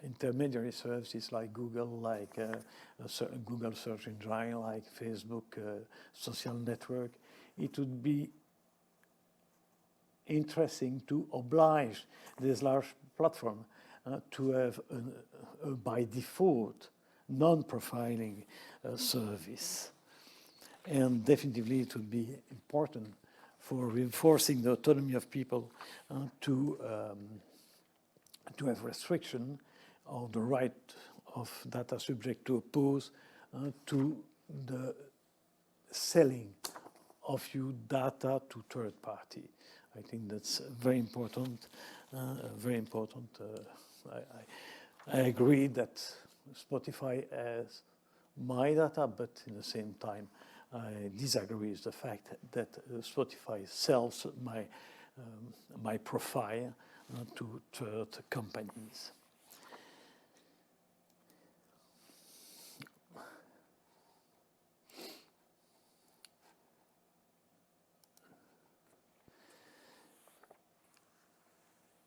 intermediary services like Google, like Google search engine, like Facebook, social network, it would be interesting to oblige this large platform to have by default non-profiling service. And definitely it would be important for reinforcing the autonomy of people to have restriction of the right of data subject to oppose to the selling of your data to third party. I think that's very important. I agree that Spotify has my data, but in the same time, I disagree with the fact that Spotify sells my profile to third companies.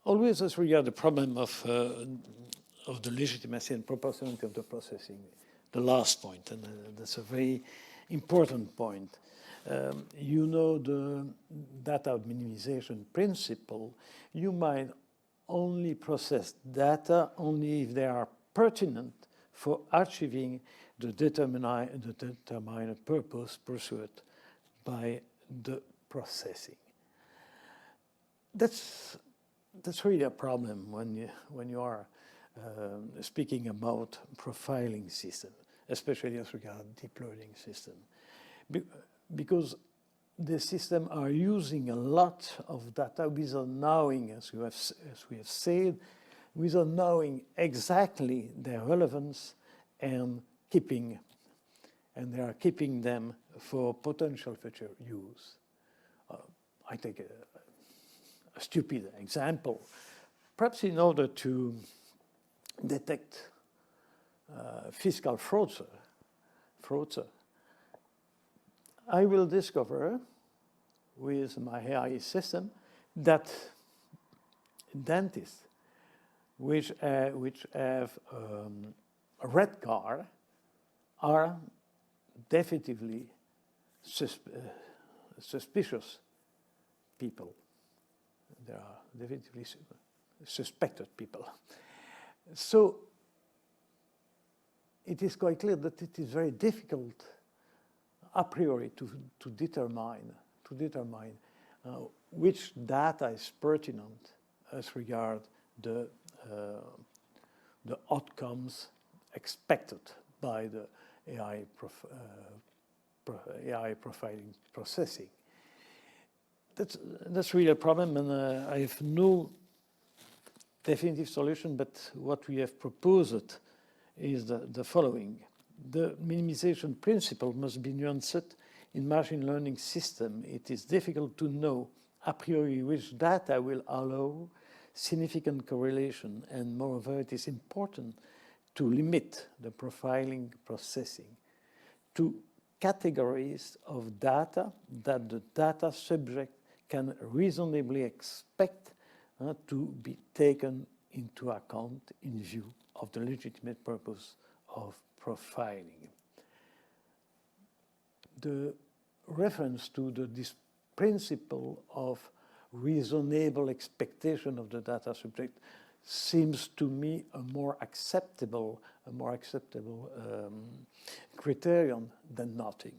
Always as regard the problem of the legitimacy and proportionality of the processing, the last point, and that's a very important point. You know the data minimization principle. You might only process data only if they are pertinent for achieving the determined purpose pursued by the processing. That's really a problem when you are speaking about profiling system, especially as regards deep learning system, because the system are using a lot of data without knowing, as we have said, without knowing exactly their relevance and they are keeping them for potential future use. I take a stupid example. Perhaps in order to detect fiscal fraudster, I will discover with my AI system that dentists which have a red card are definitively suspicious people. They are definitively suspected people. So it is quite clear that it is very difficult a priori to determine which data is pertinent as regard the outcomes expected by the AI profiling processing. That's really a problem, and I have no definitive solution, but what we have proposed is the following. The minimization principle must be nuanced in machine learning system. It is difficult to know a priori which data will allow significant correlation, and moreover, it is important to limit the profiling processing to categories of data that the data subject can reasonably expect to be taken into account in view of the legitimate purpose of profiling. The reference to this principle of reasonable expectation of the data subject seems to me a more acceptable criterion than nothing.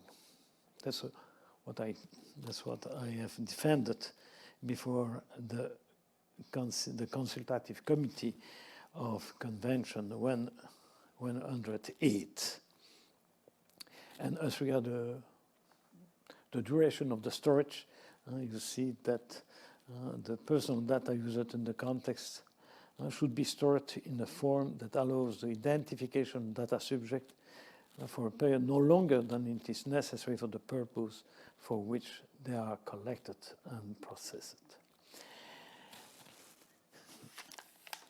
That's what I have defended before the consultative committee of convention 108. And as regard the duration of the storage, you see that the personal data used in the context should be stored in a form that allows the identification of data subject for a period no longer than it is necessary for the purpose for which they are collected and processed.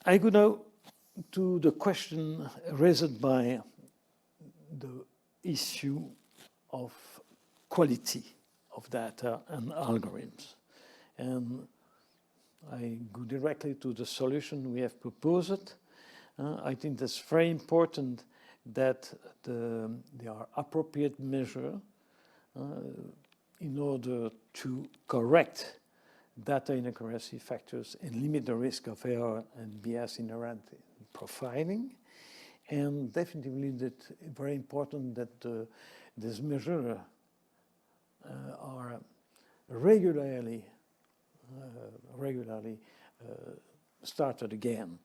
I go now to the question raised by the issue of quality of data and algorithms. And I go directly to the solution we have proposed. I think that's very important that there are appropriate measures in order to correct data inaccuracy factors and limit the risk of error and bias inherent in profiling. And definitely that very important that these measures are regularly started again.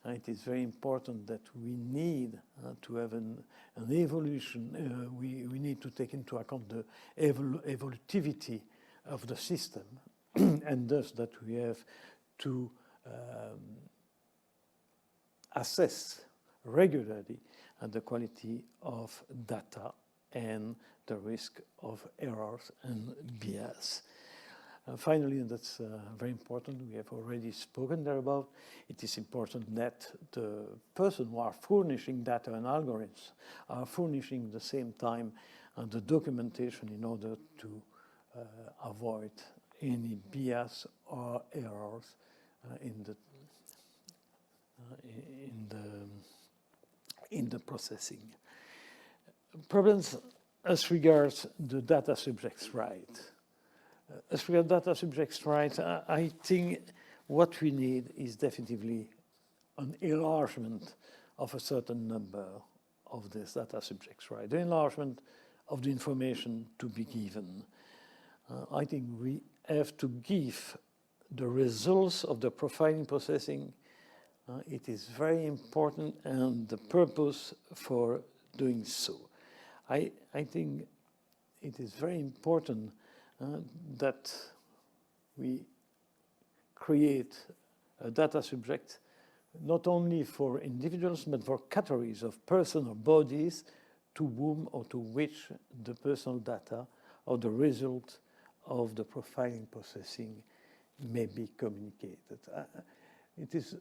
It is very important that we need to have an evolution. We need to take into account the evolutivity of the system, and thus that we have to assess regularly the quality of data and the risk of errors and bias. Finally, and that's very important, we have already spoken there about, it is important that the person who are furnishing data and algorithms are furnishing at the same time the documentation in order to avoid any bias or errors in the processing. Problems as regards the data subject's right. As regards data subject's rights, I think what we need is definitively an enlargement of a certain number of this data subject's right, the enlargement of the information to be given. I think we have to give the results of the profiling processing. It is very important, and the purpose for doing so. I think it is very important that we create a data subject not only for individuals but for categories of person or bodies to whom or to which the personal data or the result of the profiling processing may be communicated. It is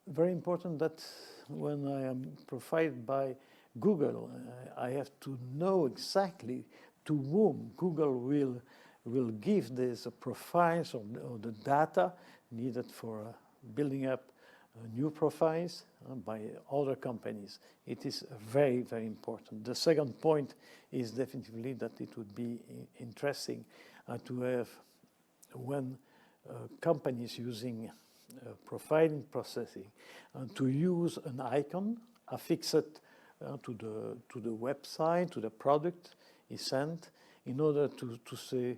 very important that when I am profiled by Google, I have to know exactly to whom Google will give these profiles or the data needed for building up new profiles by other companies. It is very, very important. The second point is definitely that it would be interesting to have, when companies using profiling processing, to use an icon affixed to the website, to the product is sent, in order to say,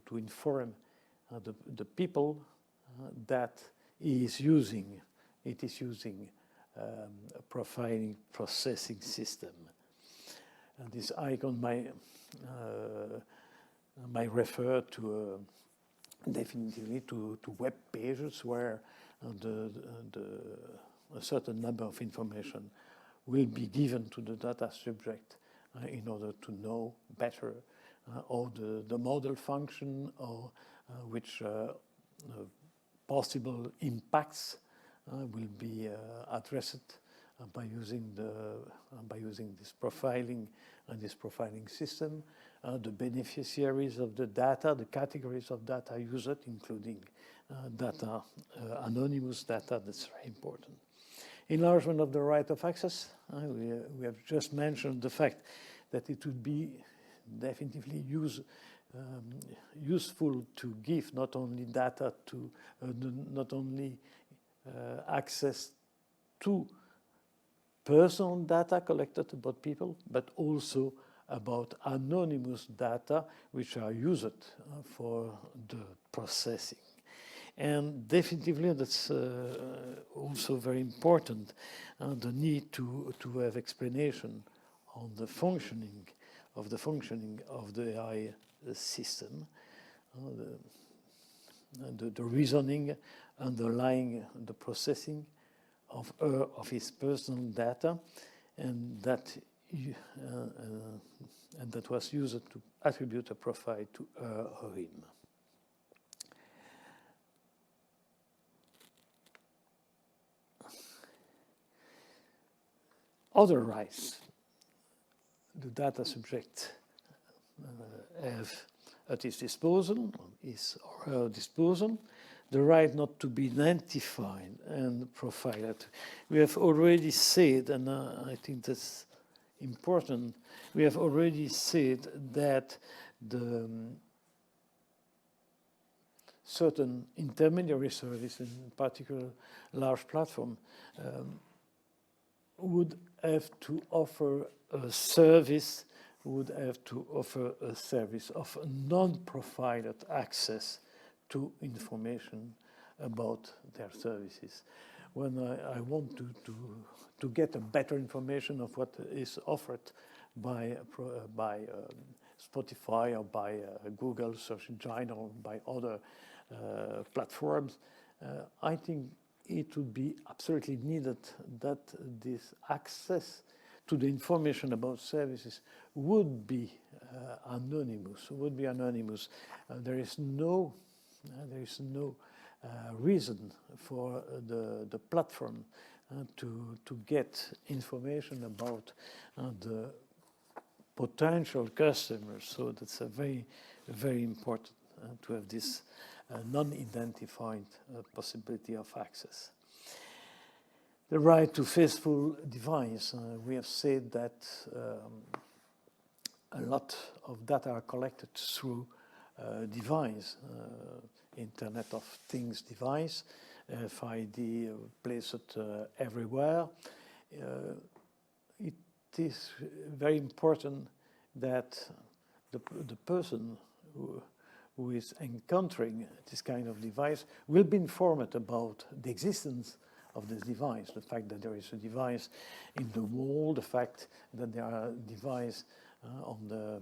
to inform the people that it is using a profiling processing system. And this icon might refer to definitively to web pages where a certain number of information will be given to the data subject in order to know better how the model function, or which possible impacts will be addressed by using this profiling system. The beneficiaries of the data, the categories of data used, including data, anonymous data, that's very important. Enlargement of the right of access. We have just mentioned the fact that it would be definitively useful to give not only data to, not only access to personal data collected about people, but also about anonymous data which are used for the processing. And definitively, that's also very important, the need to have explanation on the functioning of the AI system, the reasoning underlying the processing of his personal data, and that was used to attribute a profile to her or him. Other rights the data subject have at his disposal, his or her disposal, the right not to be identified and profiled. We have already said, and I think that's important, we have already said that the certain intermediary service, in particular large platform, would have to offer a service, of non-profiled access to information about their services. When I want to get a better information of what is offered by Spotify or by Google search engine or by other platforms, I think it would be absolutely needed that this access to the information about services would be anonymous. There is no There is no reason for the platform to get information about the potential customers. So that's a very, very important to have this non-identified possibility of access. The right to faithful device. We have said that a lot of data are collected through device, Internet of Things device, FID placed everywhere. It is very important that the person who is encountering this kind of device will be informed about the existence of this device, the fact that there is a device in the wall, the fact that there are devices on the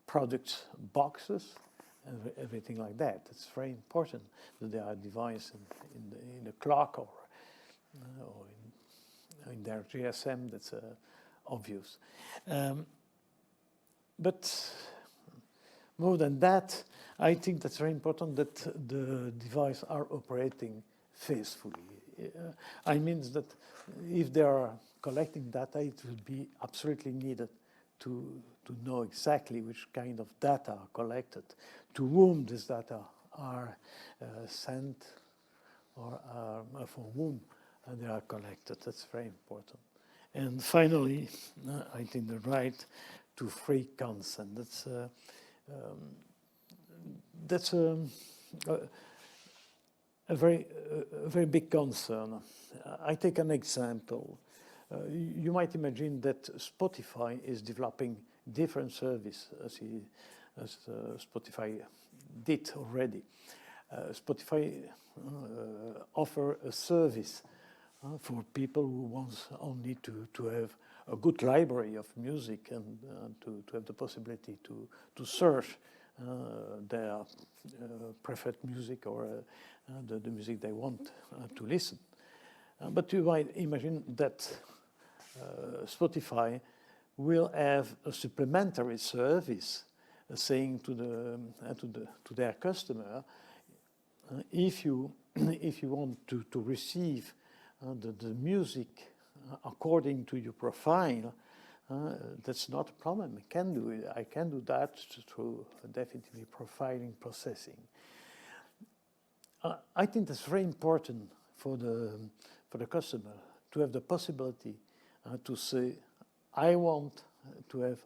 product boxes, and everything like that. It's very important that there are devices in the clock or in their GSM. That's obvious. But more than that, I think that's very important that the devices are operating faithfully. I mean that if they are collecting data, it will be absolutely needed to know exactly which kind of data are collected, to whom this data are sent, or for whom they are collected. That's very important. And finally, I think the right to free consent. That's a very big concern. I take an example. You might imagine that Spotify is developing different service as Spotify did already. Spotify offer a service for people who want only to have a good library of music and to have the possibility to search their preferred music or the music they want to listen. But you might imagine that Spotify will have a supplementary service saying to their customer, if you want to receive the music according to your profile, that's not a problem. I can do it. I can do that through definitely profiling processing. I think that's very important for the customer to have the possibility to say, I want to have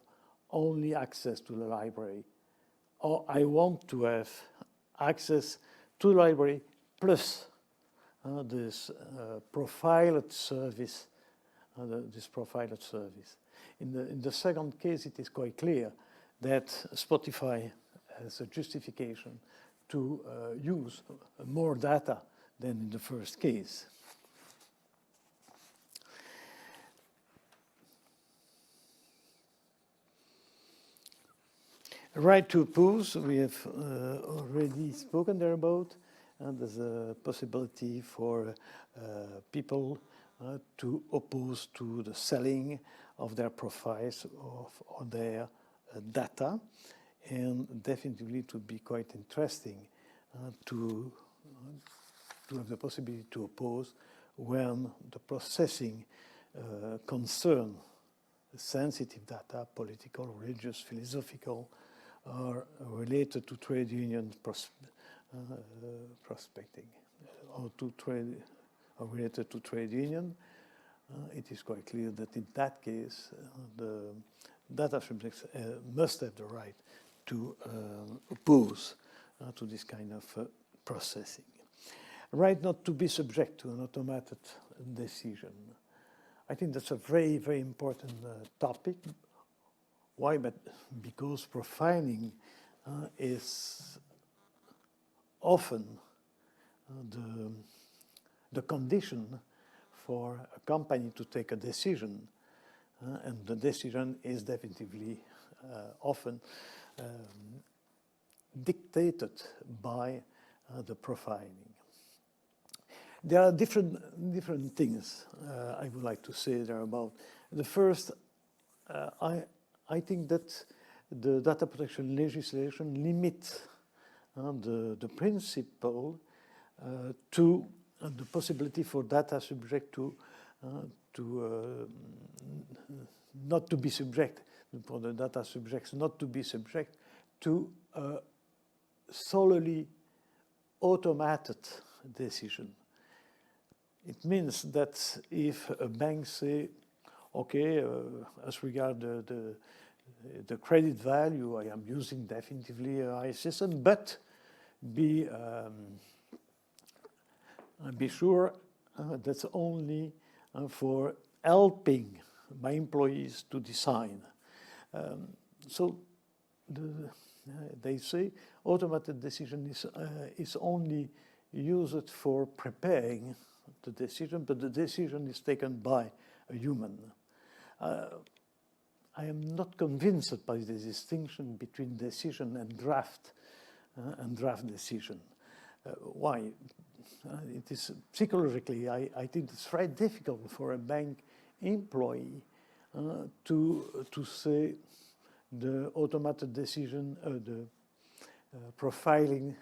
only access to the library, or I want to have access to the library plus this profiled service. In the second case, it is quite clear that Spotify has a justification to use more data than in the first case. Right to oppose, we have already spoken there about. There's a possibility for people to oppose to the selling of their profiles or their data, and definitely it would be quite interesting to have the possibility to oppose when the processing concern sensitive data, political, religious, philosophical, are related to trade union prospecting or to trade, or related to trade union. It is quite clear that in that case, the data subjects must have the right to oppose to this kind of processing. Right not to be subject to an automated decision. I think that's a very, very important topic. Why? But because profiling is often the condition for a company to take a decision, and the decision is definitively often dictated by the profiling. There are different things I would like to say there about. The first, I think that the data protection legislation limits the principle to the possibility for data subject to not to be subject, for the data subjects not to be subject to solely automated decision. It means that if a bank say, okay, as regard the credit value, I am using definitively a system, but be sure that's only for helping my employees to decide. So they say automated decision is only used for preparing the decision, but the decision is taken by a human. I am not convinced by the distinction between decision and draft decision. Why? It is psychologically, I think it's very difficult for a bank employee to say the automated decision, the profiling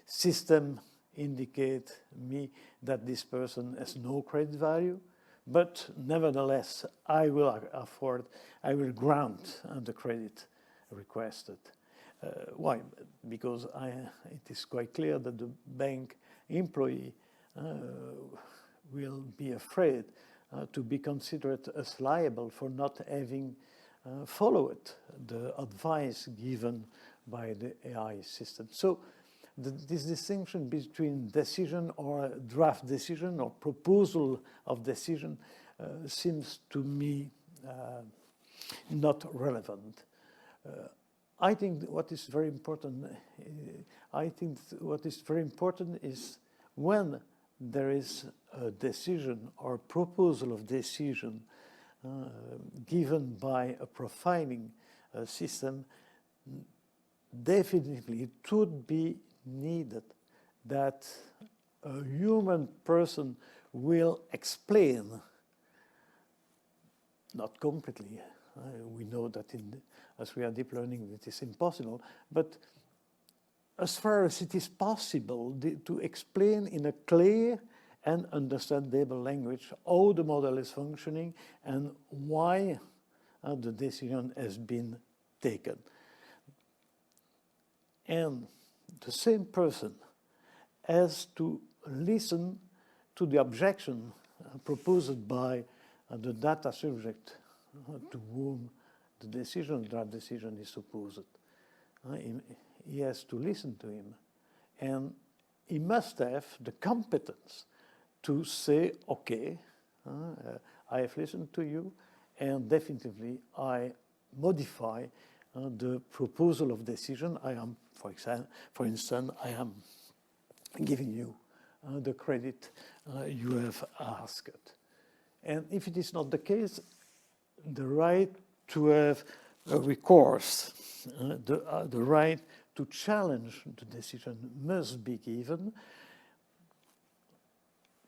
system indicate me that this person has no credit value, but nevertheless I will grant the credit requested. Why? Because it is quite clear that the bank employee will be afraid to be considered as liable for not having followed the advice given by the AI system. So this distinction between decision or draft decision or proposal of decision seems to me not relevant. I think what is very important. Is when there is a decision or proposal of decision given by a profiling system. Definitely, it would be needed that a human person will explain, not completely. We know that as we are deep learning, it is impossible. But as far as it is possible, to explain in a clear and understandable language how the model is functioning and why the decision has been taken. And the same person has to listen to the objection proposed by the data subject to whom the draft decision is supposed. He has to listen to him, and he must have the competence to say, okay, I have listened to you, and definitively I modify the proposal of decision. I am, for instance, I am giving you the credit you have asked. And if it is not the case, the right to have a recourse, the right to challenge the decision must be given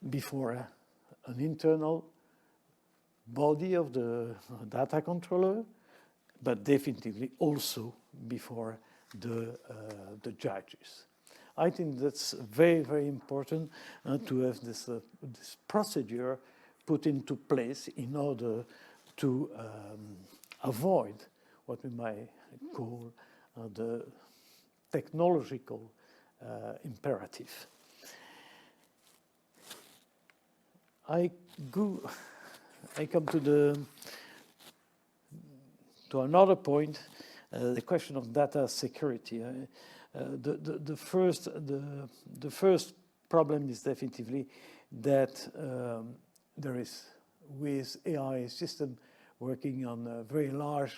before an internal body of the data controller, but definitely also before the judges. I think that's very, very important to have this procedure put into place in order to avoid what we might call the technological imperative. I come to another point, the question of data security. The first problem is definitively that there is, with AI system working on very large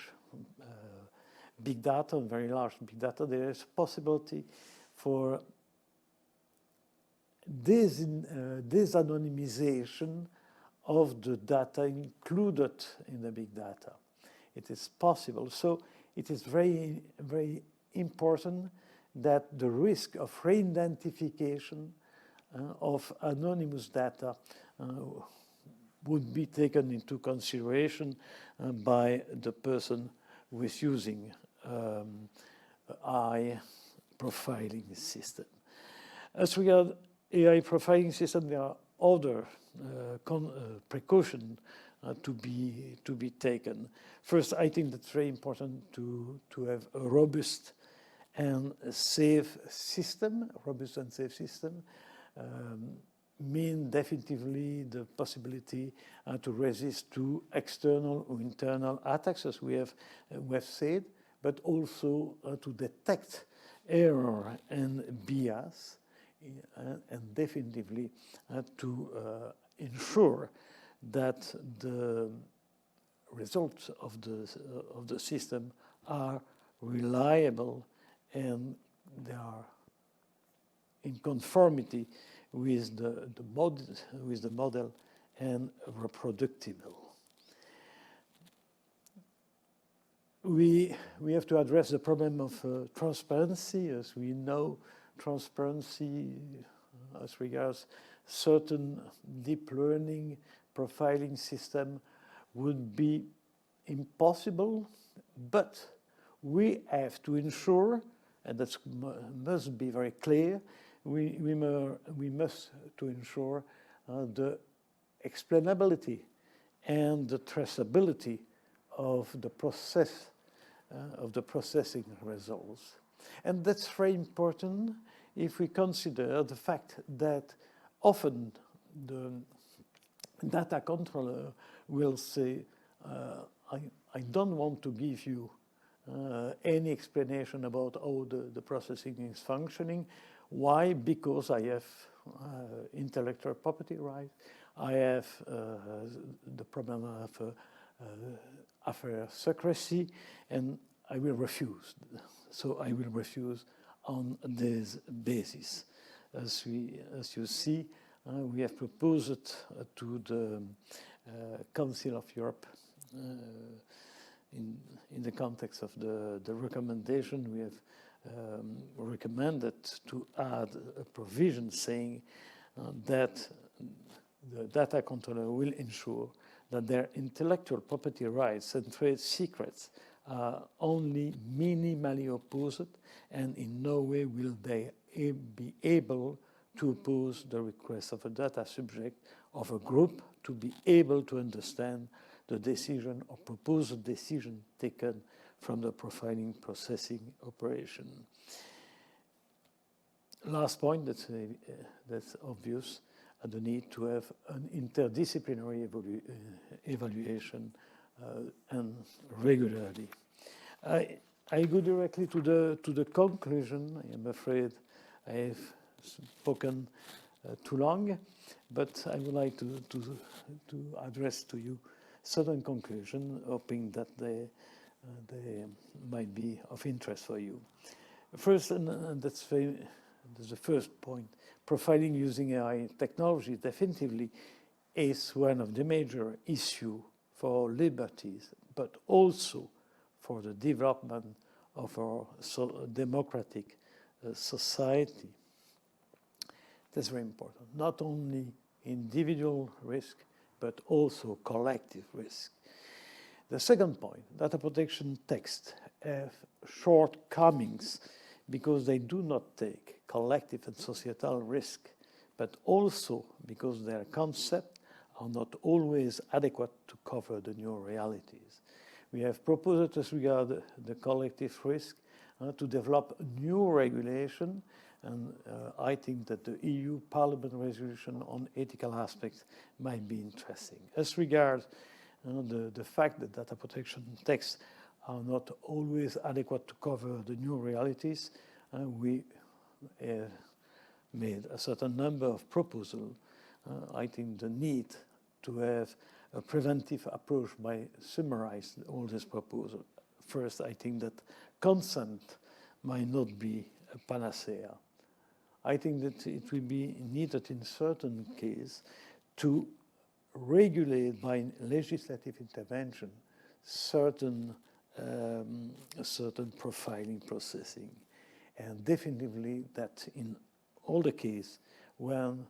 big data, there is possibility for disanonymization of the data included in the big data. It is possible. So it is very, very important that the risk of re-identification of anonymous data would be taken into consideration by the person who is using AI profiling system. As regards AI profiling system, there are other precautions to be taken. First, I think that's very important to have a robust and safe system. Robust and safe system mean definitively the possibility to resist to external or internal attacks, as we have said, but also to detect error and bias, and definitively to ensure that the results of the system are reliable and they are in conformity with the model and reproducible. We have to address the problem of transparency. As we know, transparency as regards certain deep learning profiling system would be impossible, but we have to ensure, and that must be very clear, we must to ensure the explainability and the traceability of the process of the processing results. And that's very important if we consider the fact that often the data controller will say, I don't want to give you any explanation about how the processing is functioning. Why? Because I have intellectual property rights. I have the problem of affair secrecy, and I will refuse. So I will refuse on this basis. As you see, we have proposed it to the Council of Europe in the context of the recommendation. We have recommended to add a provision saying that the data controller will ensure that their intellectual property rights and trade secrets are only minimally opposed, and in no way will they be able to oppose the request of a data subject of a group to be able to understand the decision or proposed decision taken from the profiling processing operation. Last point that's obvious, the need to have an interdisciplinary evaluation and regularly. I go directly to the conclusion. I am afraid I have spoken too long, but I would like to address to you certain conclusions, hoping that they might be of interest for you. First, and that's the first point, profiling using AI technology definitively is one of the major issues for liberties, but also for the development of our democratic society. That's very important. Not only individual risk, but also collective risk. The second point, data protection texts have shortcomings because they do not take collective and societal risk, but also because their concepts are not always adequate to cover the new realities. We have proposed as regard the collective risk to develop a new regulation, and I think that the EU Parliament resolution on ethical aspects might be interesting. As regards the fact that data protection texts are not always adequate to cover the new realities, we made a certain number of proposals. I think the need to have a preventive approach by summarize all these proposals. First, I think that consent might not be a panacea. I think that it will be needed in certain cases to regulate by legislative intervention certain profiling processing. And definitely that in all the cases when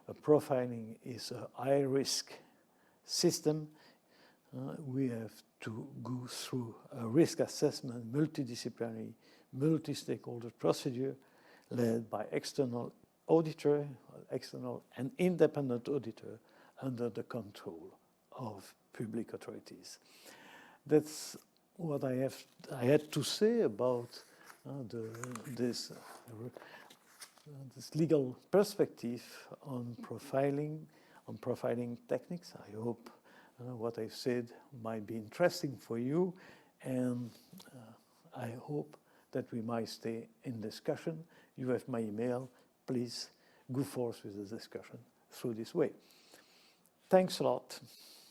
a profiling is a high-risk system, we have to go through a risk assessment, multidisciplinary multi-stakeholder procedure led by external auditor, external and independent auditor under the control of public authorities. That's what I had to say about this legal perspective on profiling techniques. I hope what I've said might be interesting for you, and I hope that we might stay in discussion. You have my email. Please go forth with the discussion through this way. Thanks a lot.